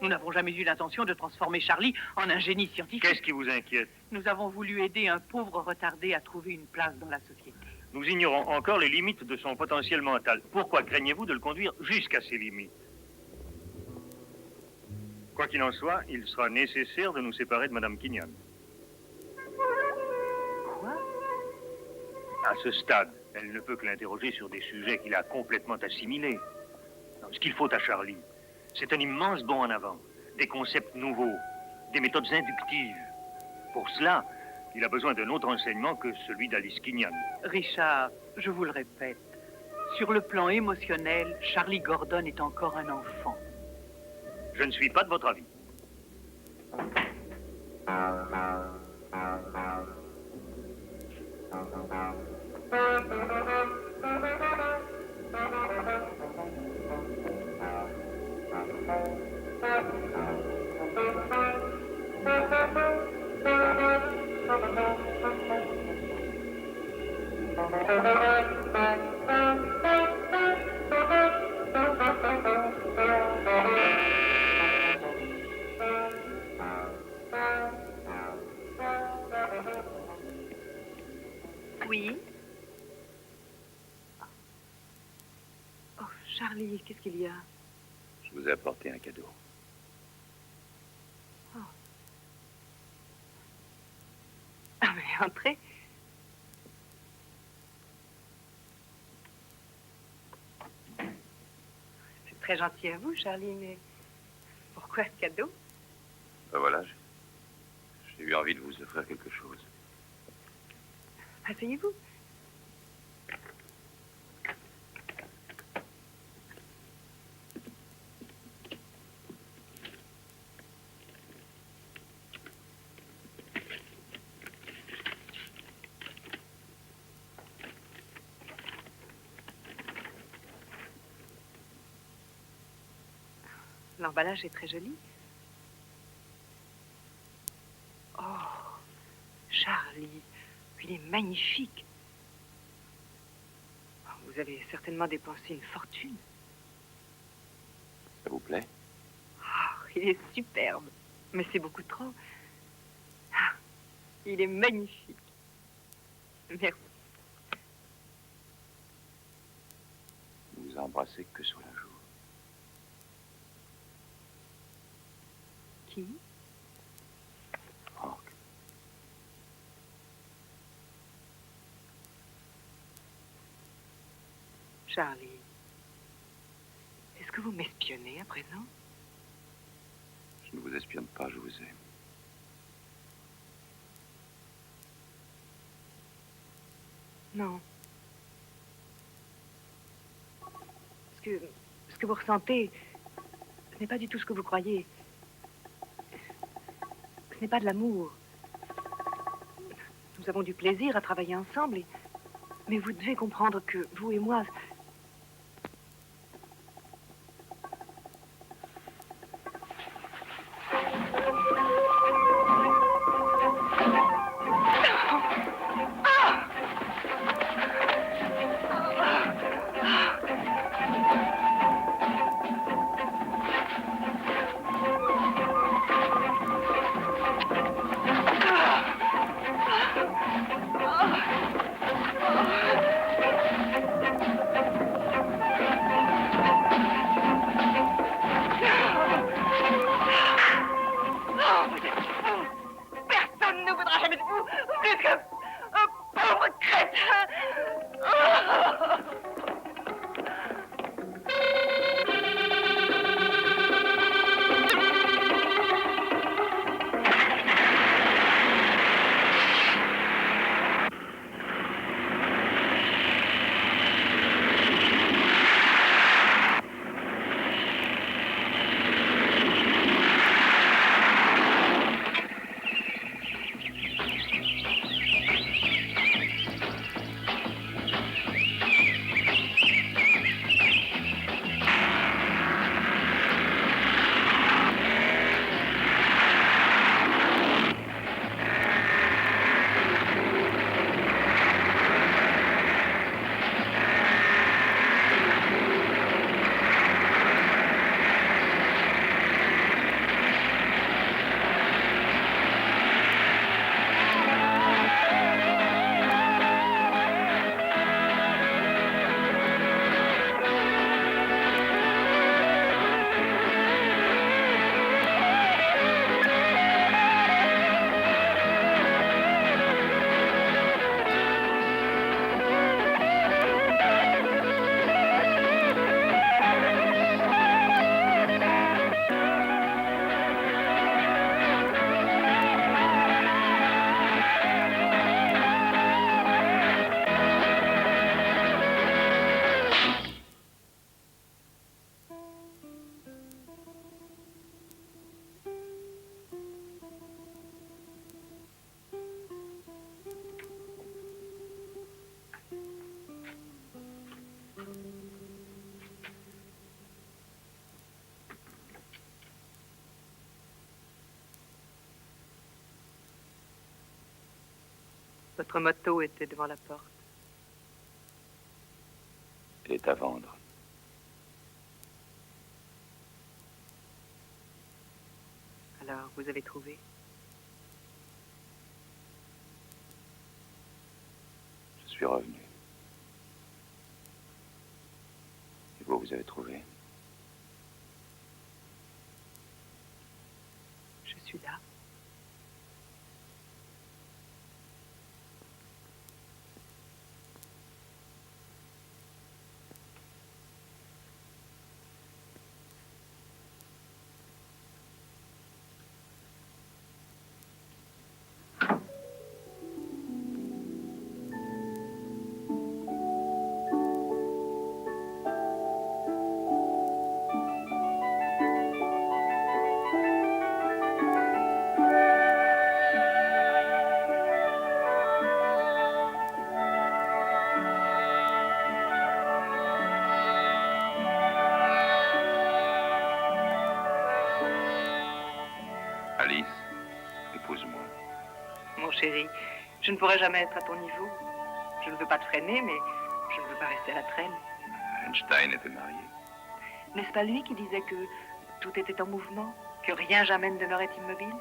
Nous n'avons jamais eu l'intention de transformer Charlie en un génie scientifique. Qu'est-ce qui vous inquiète? Nous avons voulu aider un pauvre retardé à trouver une place dans la société. Nous ignorons encore les limites de son potentiel mental. Pourquoi craignez-vous de le conduire jusqu'à ces limites? Quoi qu'il en soit, il sera nécessaire de nous séparer de Madame Quignon. Quoi? À ce stade, elle ne peut que l'interroger sur des sujets qu'il a complètement assimilés. Non, ce qu'il faut à Charlie, c'est un immense bond en avant, des concepts nouveaux, des méthodes inductives. Pour cela, il a besoin d'un autre enseignement que celui d'Alice Quignon. Richard, je vous le répète, sur le plan émotionnel, Charlie Gordon est encore un enfant. Je ne suis pas de votre avis. Oui. Oh, Charlie, qu'est-ce qu'il y a? Je vous ai apporté un cadeau. Oh. Ah, mais entrez. C'est très gentil à vous, Charlie, mais pourquoi ce cadeau? Ben voilà, j'ai eu envie de vous offrir quelque chose. Asseyez-vous. L'emballage est très joli. Oh, Charlie, il est magnifique. Vous avez certainement dépensé une fortune. Ça vous plaît? Oh, il est superbe, mais c'est beaucoup trop. Ah, il est magnifique. Merci. Ne vous embrassez que sur la joue. Qui? Franck. Charlie, est-ce que vous m'espionnez à présent? Je ne vous espionne pas, je vous aime. Non. Ce que vous ressentez, ce n'est pas du tout ce que vous croyez. Ce n'est pas de l'amour. Nous avons du plaisir à travailler ensemble, mais vous devez comprendre que vous et moi... Personne ne voudra jamais de vous, plus qu'un pauvre crétin. Votre moto était devant la porte. Elle est à vendre. Alors, vous avez trouvé? Je suis revenu. Et vous, vous avez trouvé? Je suis là. Alice, épouse-moi. Mon chéri, je ne pourrai jamais être à ton niveau. Je ne veux pas te freiner, mais je ne veux pas rester à la traîne. Einstein était marié. N'est-ce pas lui qui disait que tout était en mouvement, que rien jamais ne demeurait immobile?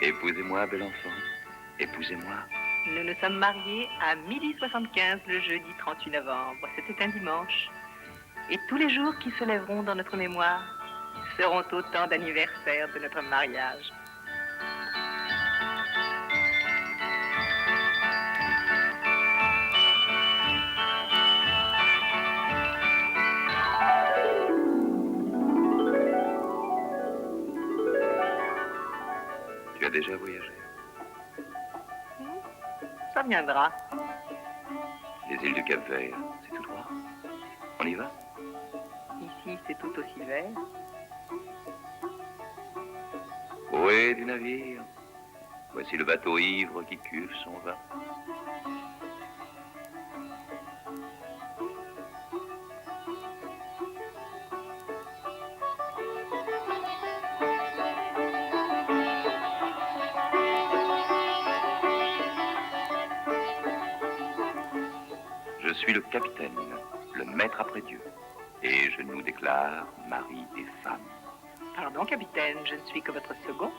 Épousez-moi, bel enfant. Épousez-moi. Nous nous sommes mariés à 12h75 le jeudi 38 novembre. C'était un dimanche. Et tous les jours qui se lèveront dans notre mémoire seront autant d'anniversaires de notre mariage. Tu as déjà voyagé? Ça viendra. Les îles du Cap-Vert, c'est tout droit. On y va? Ici, c'est tout aussi vert. Ohé du navire. Voici le bateau ivre qui cuve son vin. Je suis le capitaine, le maître après Dieu, et je nous déclare mari et femme. Pardon, capitaine, je ne suis que votre second.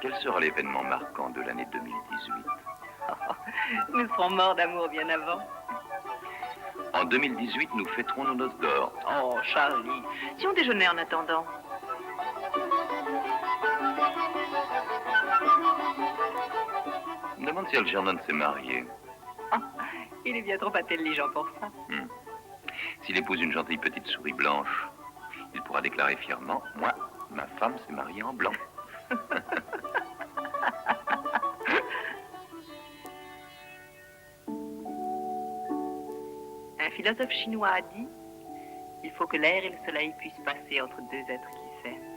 Quel sera l'événement marquant de l'année 2018? Nous serons morts d'amour bien avant. En 2018, nous fêterons nos noces d'or. Oh, Charlie, si on déjeunait en attendant. Je me demande si Algernon s'est marié. Ah, il est bien trop intelligent pour ça. S'il épouse une gentille petite souris blanche, il pourra déclarer fièrement, moi, ma femme s'est mariée en blanc. Un philosophe chinois a dit, il faut que l'air et le soleil puissent passer entre deux êtres qui s'aiment.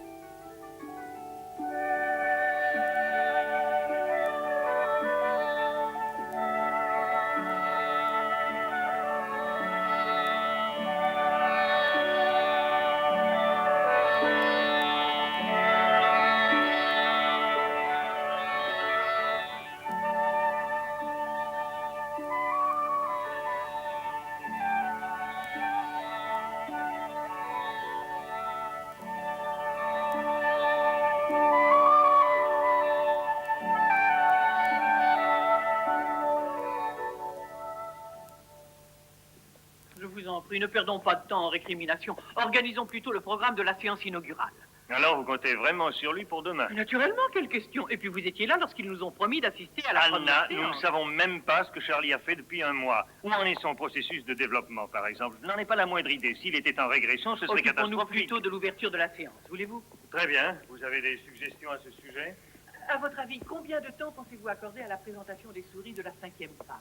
Je vous en prie, ne perdons pas de temps en récrimination. Organisons plutôt le programme de la séance inaugurale. Alors, vous comptez vraiment sur lui pour demain? Naturellement, quelle question. Et puis vous étiez là lorsqu'ils nous ont promis d'assister à la Anna, première nous ne séance. savons même pas ce que Charlie a fait depuis un mois. Où en est son processus de développement, par exemple? Je n'en ai pas la moindre idée. S'il était en régression, ce serait Occupons-nous catastrophique. plutôt de l'ouverture de la séance, voulez-vous? Très bien. Vous avez des suggestions à ce sujet? À votre avis, combien de temps pensez-vous accorder à la présentation des souris de la 5e phase?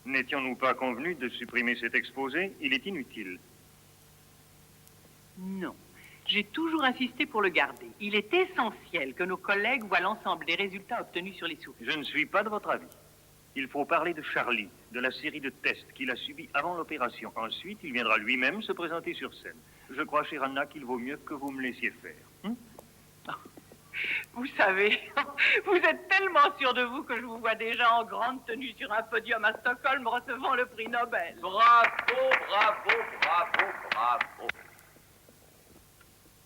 N'étions-nous pas convenus de supprimer cet exposé? Il est inutile. Non. J'ai toujours insisté pour le garder. Il est essentiel que nos collègues voient l'ensemble des résultats obtenus sur les souris. Je ne suis pas de votre avis. Il faut parler de Charlie, de la série de tests qu'il a subis avant l'opération. Ensuite, il viendra lui-même se présenter sur scène. Je crois, chère Anna, qu'il vaut mieux que vous me laissiez faire. Vous savez, vous êtes tellement sûr de vous que je vous vois déjà en grande tenue sur un podium à Stockholm recevant le prix Nobel. Bravo, bravo, bravo, bravo.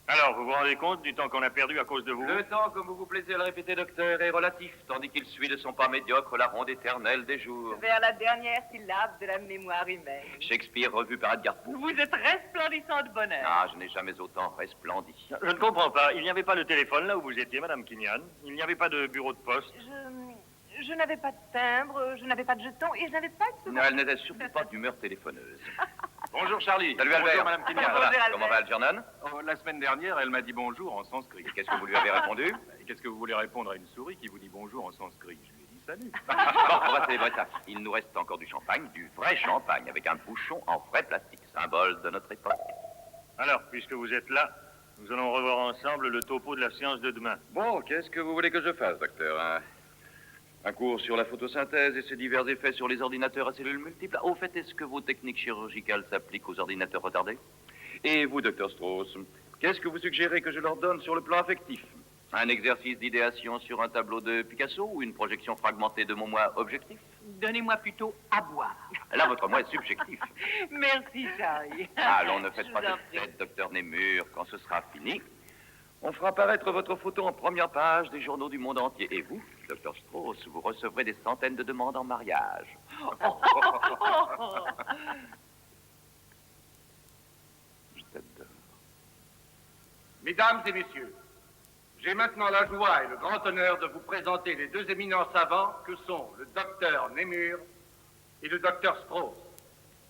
Alors, vous vous rendez compte du temps qu'on a perdu à cause de vous? Le temps, comme vous vous plaisez à le répéter, docteur, est relatif, tandis qu'il suit de son pas médiocre la ronde éternelle des jours. Vers la dernière syllabe de la mémoire humaine. Shakespeare revu par Edgar Poe. Vous êtes resplendissant de bonheur. Ah, je n'ai jamais autant resplendi. Je ne comprends pas. Il n'y avait pas de téléphone là où vous étiez, Madame Kinyan. Il n'y avait pas de bureau de poste. Je n'avais pas de timbre, je n'avais pas de jeton et je n'avais pas de... Non, elle n'était surtout pas d'humeur téléphoneuse. Bonjour Charlie. Salut Albert. Bonjour Madame Kinyan. Voilà. Albert. Comment va Algernon? Oh, la semaine dernière, elle m'a dit bonjour en sanskrit. Et qu'est-ce que vous lui avez répondu? Et qu'est-ce que vous voulez répondre à une souris qui vous dit bonjour en sanskrit? Je lui ai dit salut. Bon, on va célébrer ça. Il nous reste encore du champagne, du vrai champagne, avec un bouchon en vrai plastique, symbole de notre époque. Alors, puisque vous êtes là, nous allons revoir ensemble le topo de la séance de demain. Bon, qu'est-ce que vous voulez que je fasse, docteur? Un cours sur la photosynthèse et ses divers effets sur les ordinateurs à cellules multiples. Au fait, est-ce que vos techniques chirurgicales s'appliquent aux ordinateurs retardés? Et vous, docteur Strauss, qu'est-ce que vous suggérez que je leur donne sur le plan affectif? Un exercice d'idéation sur un tableau de Picasso ou une projection fragmentée de mon moi objectif? Donnez-moi plutôt à boire. Là, votre moi est subjectif. Merci, Charlie. Allons, ne faites Je pas vous en de prie. tête, docteur Némur. Quand ce sera fini, on fera apparaître votre photo en première page des journaux du monde entier. Et vous, docteur Strauss, vous recevrez des centaines de demandes en mariage. Je t'adore. Mesdames et messieurs, j'ai maintenant la joie et le grand honneur de vous présenter les deux éminents savants que sont le docteur Némur et le docteur Strauss,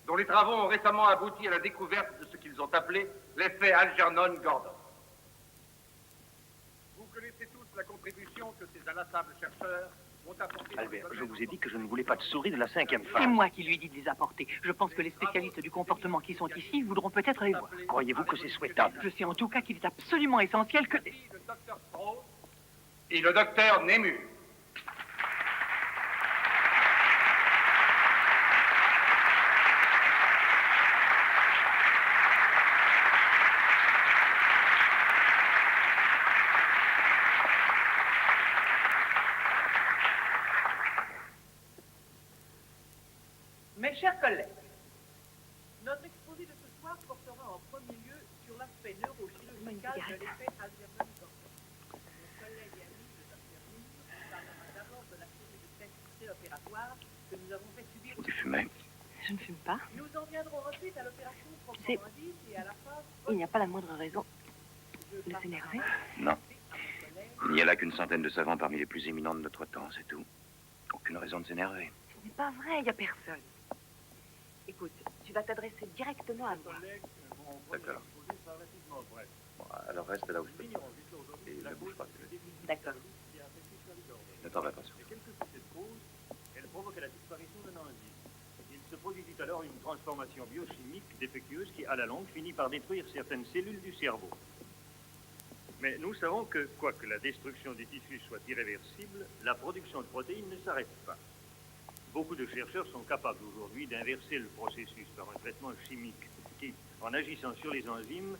dont les travaux ont récemment abouti à la découverte de ce qu'ils ont appelé l'effet Algernon-Gordon. Vous connaissez tous la contribution que ces inlassables chercheurs ont apportée... Albert, je vous ai dit que je ne voulais pas de souris de la 5e phase. C'est moi qui lui ai dit de les apporter. Je pense que les spécialistes du comportement qui sont ici voudront peut-être les voir. Croyez-vous que c'est souhaitable? Je sais en tout cas qu'il est absolument essentiel que... Le docteur Strauss et le docteur Némur. Mes chers collègues, notre exposé de ce soir portera en premier lieu sur l'aspect neurochirurgical de l'effet Algernon-Gordon. Mon collègue et ami, le docteur Némur, parlera d'abord de la série de tests préopératoires que nous avons fait subir aux... Tu fumais? Je ne fume pas. Nous en viendrons ensuite à l'opération sais, proprement dite et à la phase... Il n'y a pas la moindre raison de s'énerver. Non. Il n'y a là qu'une centaine de savants parmi les plus éminents de notre temps, c'est tout. Aucune raison de s'énerver. Ce n'est pas vrai, il n'y a personne. Écoute, tu vas t'adresser directement à moi. D'accord. Bon, alors reste là où je peux. Et ne bouge pas. D'accord. Ne t'en va pas sur. Quelle que soit cette cause, elle provoque la disparition d'un enzyme. Il se produit alors une transformation biochimique défectueuse qui, à la longue, finit par détruire certaines cellules du cerveau. Mais nous savons que, quoique la destruction du tissu soit irréversible, la production de protéines ne s'arrête pas. Beaucoup de chercheurs sont capables aujourd'hui d'inverser le processus par un traitement chimique qui, en agissant sur les enzymes,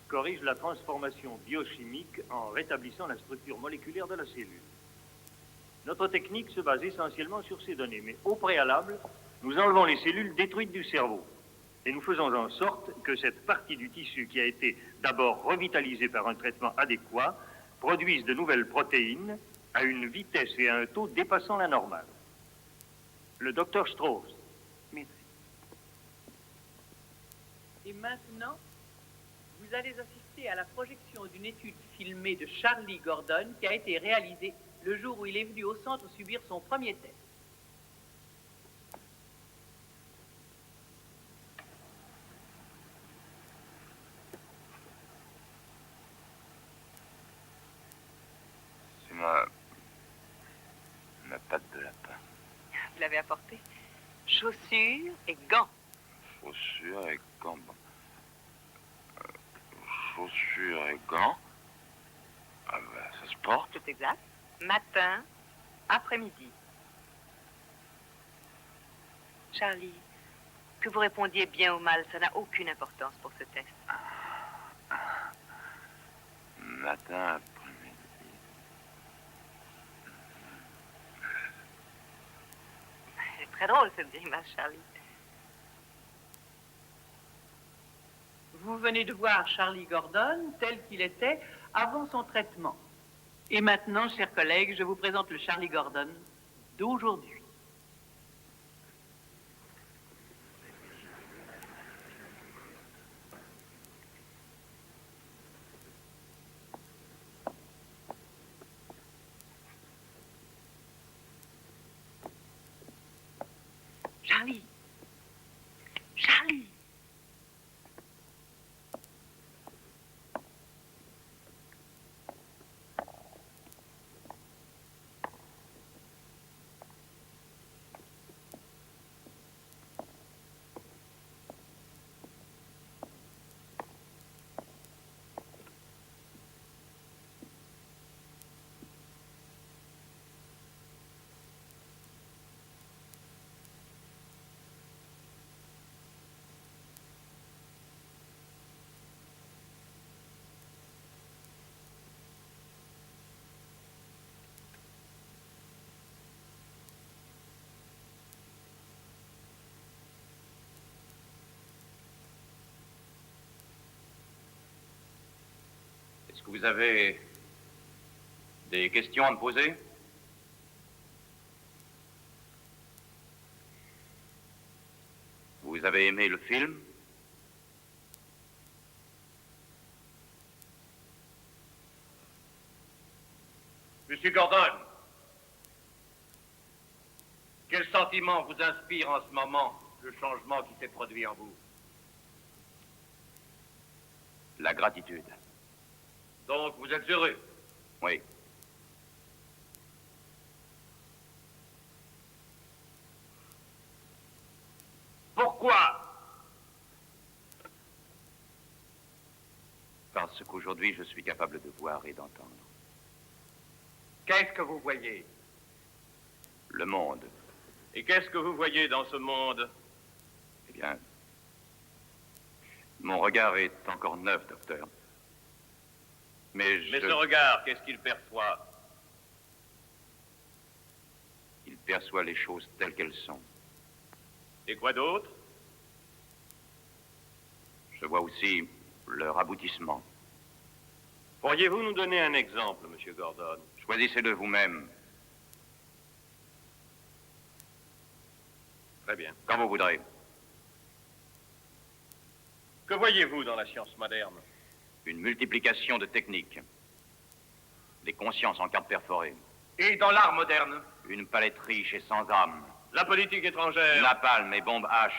corrige la transformation biochimique en rétablissant la structure moléculaire de la cellule. Notre technique se base essentiellement sur ces données, mais au préalable, nous enlevons les cellules détruites du cerveau et nous faisons en sorte que cette partie du tissu qui a été d'abord revitalisée par un traitement adéquat produise de nouvelles protéines à une vitesse et à un taux dépassant la normale. Le docteur Strauss. Merci. Et maintenant, vous allez assister à la projection d'une étude filmée de Charlie Gordon qui a été réalisée le jour où il est venu au centre subir son premier test. C'est ma patte de lapin. Vous l'avez apporté? Chaussures et gants. Chaussures et gants. Chaussures et gants. Ah ben, ça se porte. C'est exact. Matin, après-midi. Charlie, que vous répondiez bien ou mal, ça n'a aucune importance pour ce test. Matin, après-midi. C'est très drôle cette image, Charlie. Vous venez de voir Charlie Gordon tel qu'il était avant son traitement. Et maintenant, chers collègues, je vous présente le Charlie Gordon d'aujourd'hui. Charlie. Charlie. Est-ce que vous avez des questions à me poser? Vous avez aimé le film? Monsieur Gordon, quel sentiment vous inspire en ce moment le changement qui s'est produit en vous? La gratitude. Donc vous êtes heureux? Oui. Pourquoi? Parce qu'aujourd'hui, je suis capable de voir et d'entendre. Qu'est-ce que vous voyez? Le monde. Et qu'est-ce que vous voyez dans ce monde? Eh bien, mon regard est encore neuf, docteur. Mais ce regard, qu'est-ce qu'il perçoit? Il perçoit les choses telles qu'elles sont. Et quoi d'autre? Je vois aussi leur aboutissement. Pourriez-vous nous donner un exemple, Monsieur Gordon? Choisissez-le vous-même. Très bien. Quand vous voudrez. Que voyez-vous dans la science moderne? Une multiplication de techniques. Des consciences en carte perforée. Et dans l'art moderne? Une palette riche et sans âme. La politique étrangère? Napalm et bombes H.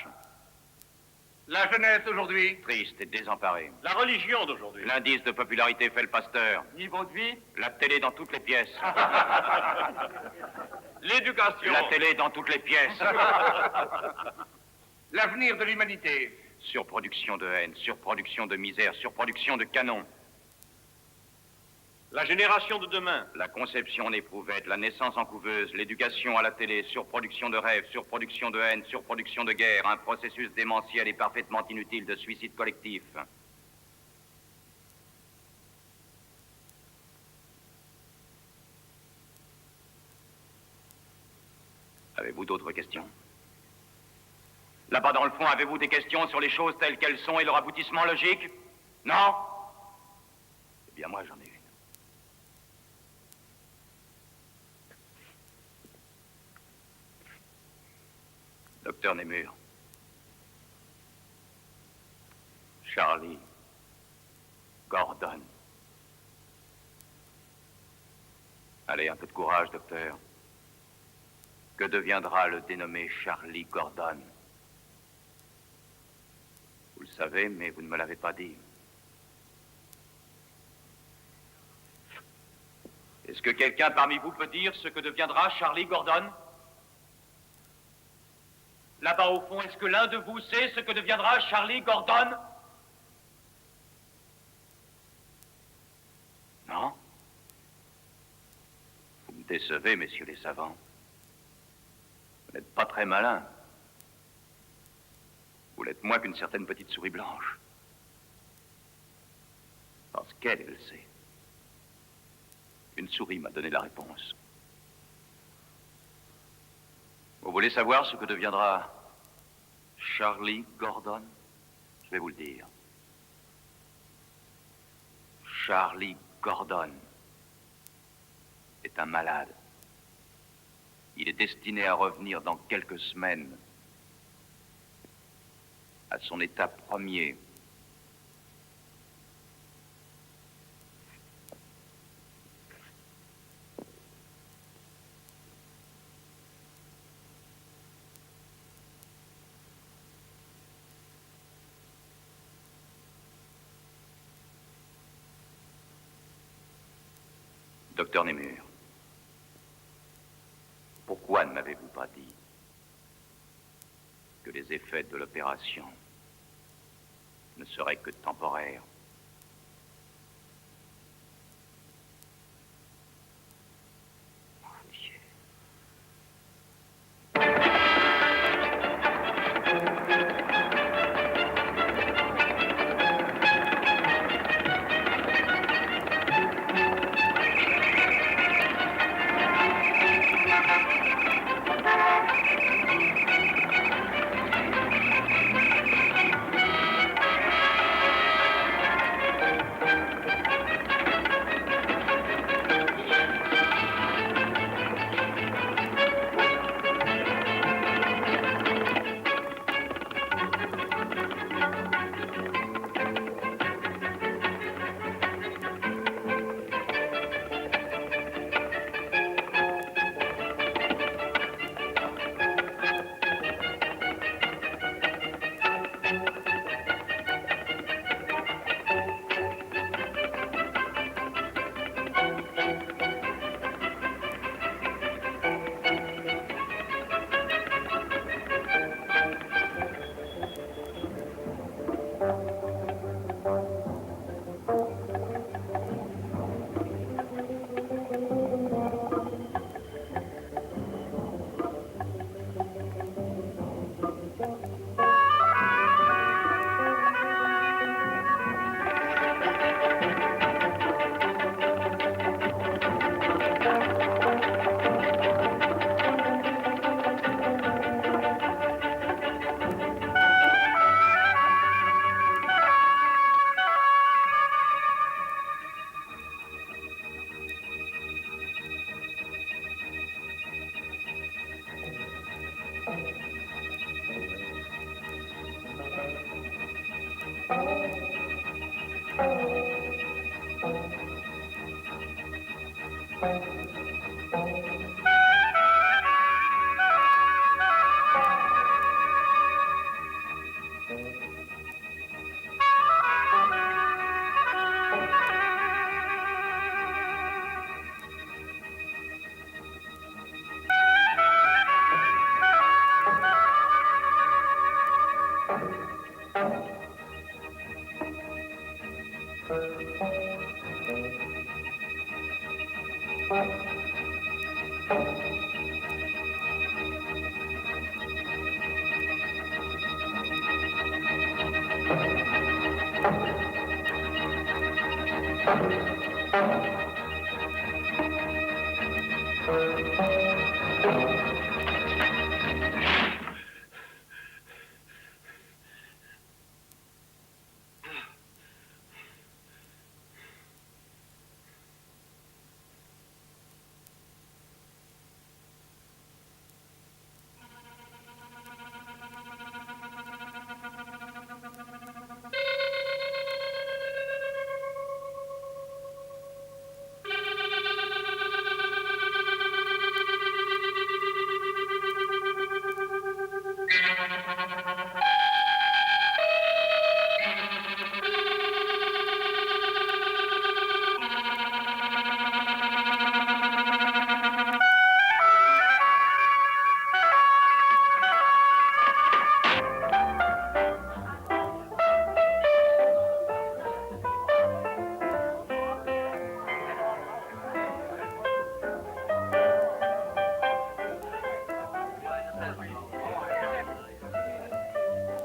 La jeunesse aujourd'hui? Triste et désemparée. La religion d'aujourd'hui? L'indice de popularité fait le pasteur. Niveau de vie? La télé dans toutes les pièces. L'éducation? La télé dans toutes les pièces. L'avenir de l'humanité? Surproduction de haine, surproduction de misère, surproduction de canons. La génération de demain? La conception en éprouvette, la naissance en couveuse, l'éducation à la télé, surproduction de rêves, surproduction de haine, surproduction de guerre, un processus démentiel et parfaitement inutile de suicide collectif. Avez-vous d'autres questions? Là-bas dans le fond, avez-vous des questions sur les choses telles qu'elles sont et leur aboutissement logique? Non? Eh bien, moi, j'en ai une. Docteur Nemur. Charlie Gordon. Allez, un peu de courage, docteur. Que deviendra le dénommé Charlie Gordon? Vous le savez, mais vous ne me l'avez pas dit. Est-ce que quelqu'un parmi vous peut dire ce que deviendra Charlie Gordon? Là-bas au fond, est-ce que l'un de vous sait ce que deviendra Charlie Gordon? Non? Vous me décevez, messieurs les savants. Vous n'êtes pas très malins. Vous l'êtes moins qu'une certaine petite souris blanche. Parce qu'elle, elle sait. Une souris m'a donné la réponse. Vous voulez savoir ce que deviendra Charlie Gordon? Je vais vous le dire. Charlie Gordon est un malade. Il est destiné à revenir dans quelques semaines à son état premier. Docteur Nemur, pourquoi ne m'avez-vous pas dit que les effets de l'opération ne seraient que temporaires?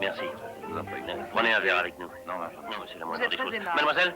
Merci. Je vous en prie. Prenez un verre avec nous. Non, Non, c'est la Vous moindre êtes des très choses. aimable. Mademoiselle?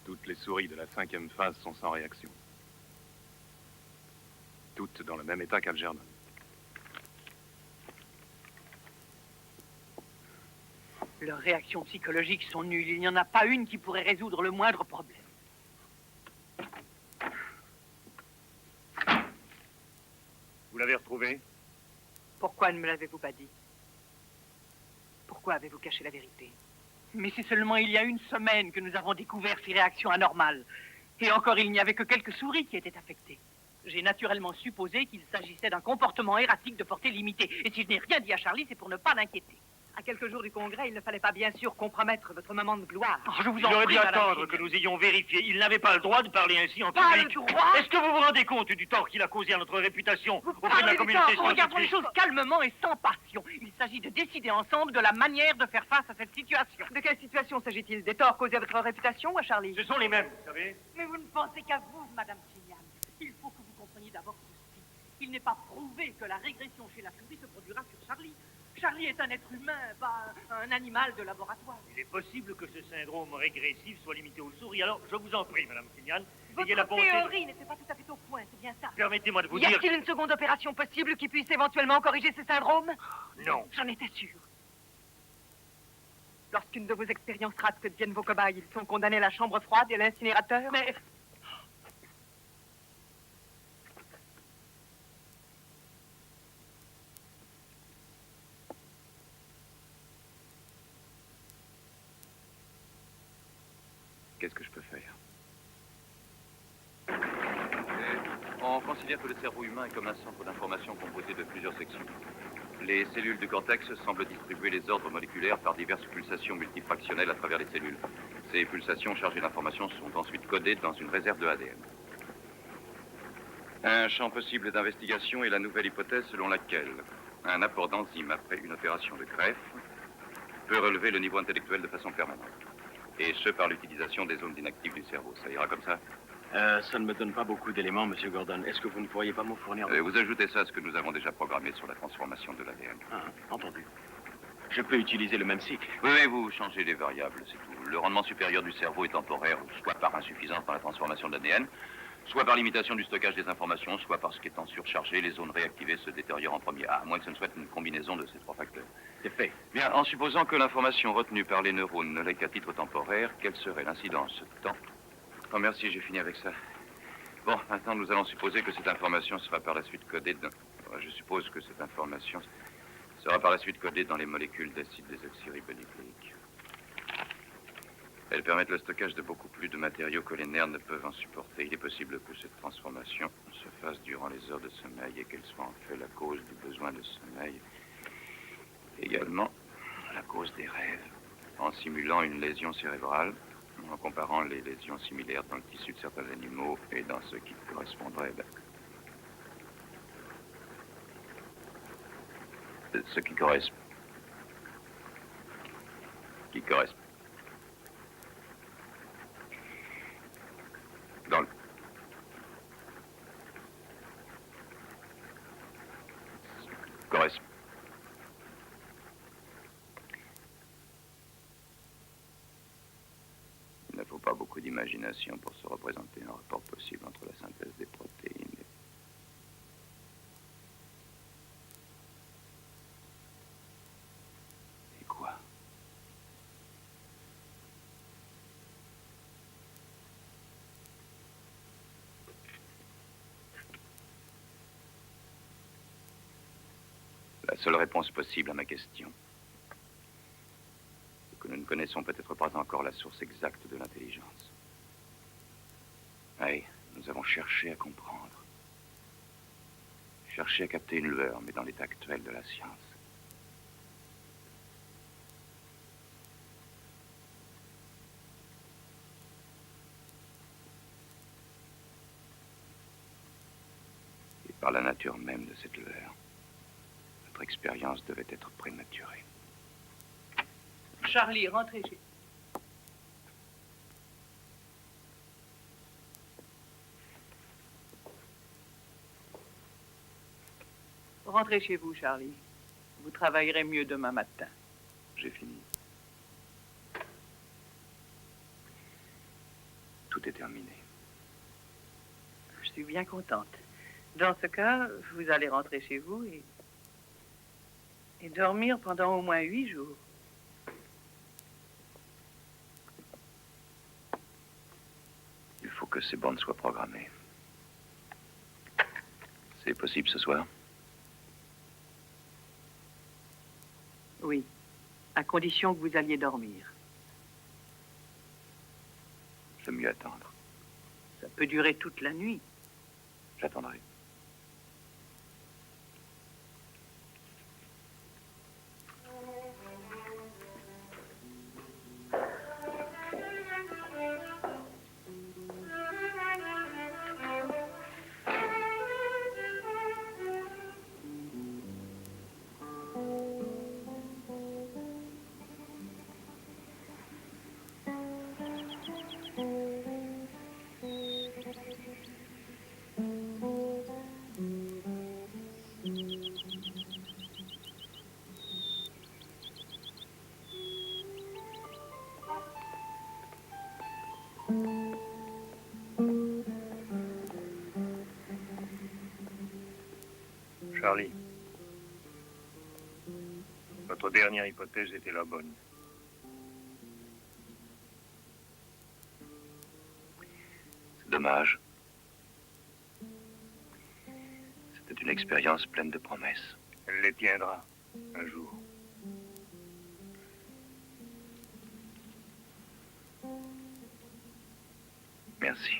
Toutes les souris de la 5e phase sont sans réaction. Toutes dans le même état qu'Algernon. Leurs réactions psychologiques sont nulles. Il n'y en a pas une qui pourrait résoudre le moindre problème. Vous l'avez retrouvé? Pourquoi ne me l'avez-vous pas dit? Pourquoi avez-vous caché la vérité? Mais c'est seulement il y a une semaine que nous avons découvert ces réactions anormales. Et encore, il n'y avait que quelques souris qui étaient affectées. J'ai naturellement supposé qu'il s'agissait d'un comportement erratique de portée limitée. Et si je n'ai rien dit à Charlie, c'est pour ne pas l'inquiéter. À quelques jours du congrès, il ne fallait pas bien sûr compromettre votre moment de gloire. Je vous en prie, attendre que nous ayons vérifié. Il n'avait pas le droit de parler ainsi en Pas public. le droit? Est-ce que vous vous rendez compte du tort qu'il a causé à notre réputation auprès de la Parlez communauté du temps. Regardons les scientifique? choses calmement et sans passion. Il s'agit de décider ensemble de la manière de faire face à cette situation. De quelle situation s'agit-il? Des torts causés à votre réputation ou à Charlie? Ce sont les mêmes, vous savez. Mais vous ne pensez qu'à vous, Madame Chignan. Il faut que vous compreniez d'abord ceci. Il n'est pas prouvé que la régression chez la souris se produira sur Charlie. Charlie est un être humain, pas un animal de laboratoire. Il est possible que ce syndrome régressif soit limité aux souris. Alors, je vous en prie, Madame Kignan, ayez la Votre bonté... théorie n'était pas tout à fait au point, c'est bien ça. Permettez-moi de vous Y dire... a-t-il une seconde opération possible qui puisse éventuellement corriger ces syndromes? Non. J'en étais sûre. Lorsqu'une de vos expériences rate que deviennent vos cobayes, ils sont condamnés à la chambre froide et à l'incinérateur? Mais... Qu'est-ce que je peux faire? On considère que le cerveau humain est comme un centre d'information composé de plusieurs sections. Les cellules du cortex semblent distribuer les ordres moléculaires par diverses pulsations multifractionnelles à travers les cellules. Ces pulsations chargées d'informations sont ensuite codées dans une réserve de ADN. Un champ possible d'investigation est la nouvelle hypothèse selon laquelle un apport d'enzymes après une opération de greffe peut relever le niveau intellectuel de façon permanente. Et ce, par l'utilisation des zones inactives du cerveau. Ça ira comme ça? Ça ne me donne pas beaucoup d'éléments, Monsieur Gordon. Est-ce que vous ne pourriez pas m'en fournir? Vous ajoutez ça à ce que nous avons déjà programmé sur la transformation de l'ADN. Ah, entendu. Je peux utiliser le même cycle? Oui, vous changez les variables, c'est tout. Le rendement supérieur du cerveau est temporaire, soit par insuffisance dans la transformation de l'ADN, soit par limitation du stockage des informations, soit parce qu'étant surchargées, les zones réactivées se détériorent en premier, à moins que ce ne soit une combinaison de ces trois facteurs. C'est fait. Bien, en supposant que l'information retenue par les neurones ne l'est qu'à titre temporaire, quelle serait l'incidence temps? Oh, merci, j'ai fini avec ça. Bon, maintenant, nous allons supposer que cette information sera par la suite codée dans... Je suppose que cette information sera par la suite codée dans les molécules d'acide désoxyribonucléique. Elles permettent le stockage de beaucoup plus de matériaux que les nerfs ne peuvent en supporter. Il est possible que cette transformation se fasse durant les heures de sommeil et qu'elle soit en fait la cause du besoin de sommeil. Également, la cause des rêves, en simulant une lésion cérébrale, en comparant les lésions similaires dans le tissu de certains animaux et dans ce qui correspondrait... Ce qui correspond... Dans le... Correspond... d'imagination pour se représenter un rapport possible entre la synthèse des protéines et quoi? La seule réponse possible à ma question, c'est que nous ne connaissons peut-être pas encore la source exacte de l'intelligence. Oui, nous avons cherché à comprendre. Cherché à capter une lueur, mais dans l'état actuel de la science. Et par la nature même de cette lueur, notre expérience devait être prématurée. Charlie, rentrez chez Rentrez chez vous, Charlie. Vous travaillerez mieux demain matin. J'ai fini. Tout est terminé. Je suis bien contente. Dans ce cas, vous allez rentrer chez vous et dormir pendant au moins 8 jours. Il faut que ces bandes soient programmées. C'est possible ce soir? Oui, à condition que vous alliez dormir. J'aime mieux attendre. Ça peut durer toute la nuit. J'attendrai. Charlie, votre dernière hypothèse était la bonne. C'est dommage. C'était une expérience pleine de promesses. Elle les tiendra un jour. Merci.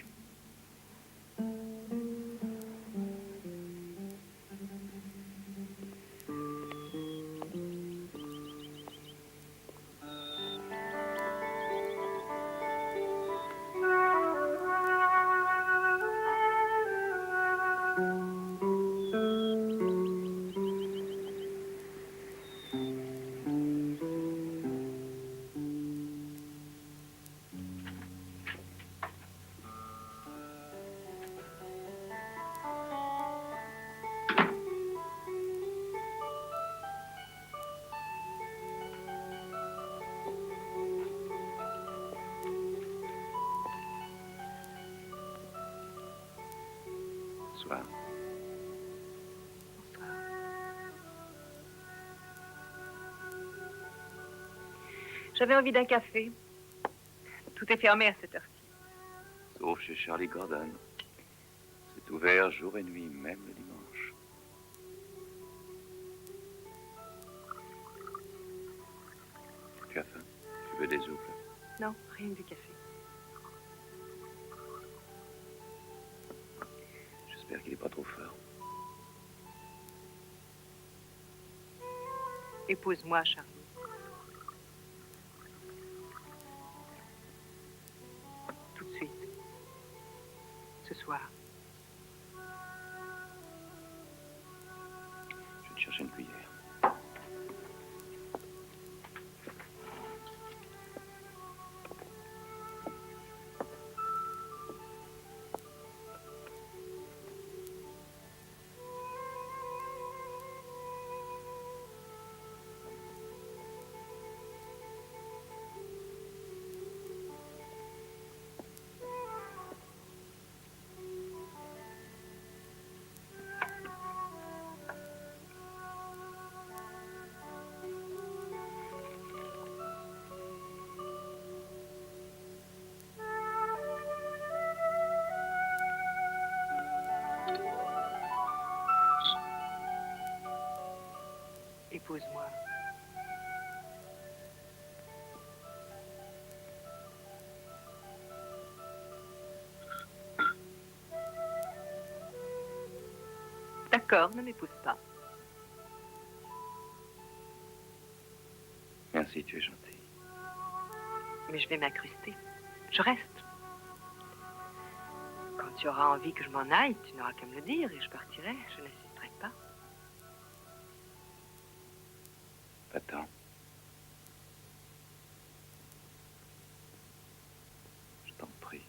Bonsoir. J'avais envie d'un café. Tout est fermé à cette heure-ci. Sauf chez Charlie Gordon. C'est ouvert jour et nuit, même le dimanche. Tu as faim? Tu veux des oufles? Non, rien que du café. J'espère qu'il n'est pas trop fort. Épouse-moi, Charlie. Tout de suite. Ce soir. Je vais te chercher une cuillère. corps ne m'épouse pas. Merci, tu es gentil. Mais je vais m'incruster. Je reste. Quand tu auras envie que je m'en aille, tu n'auras qu'à me le dire et je partirai. Je n'insisterai pas. Attends. Je t'en prie.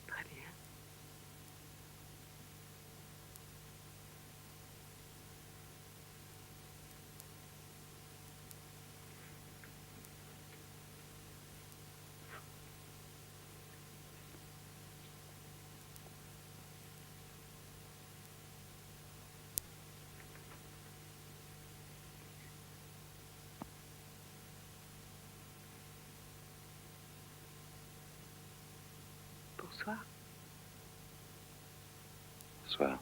Très bien. Bonsoir. Bonsoir.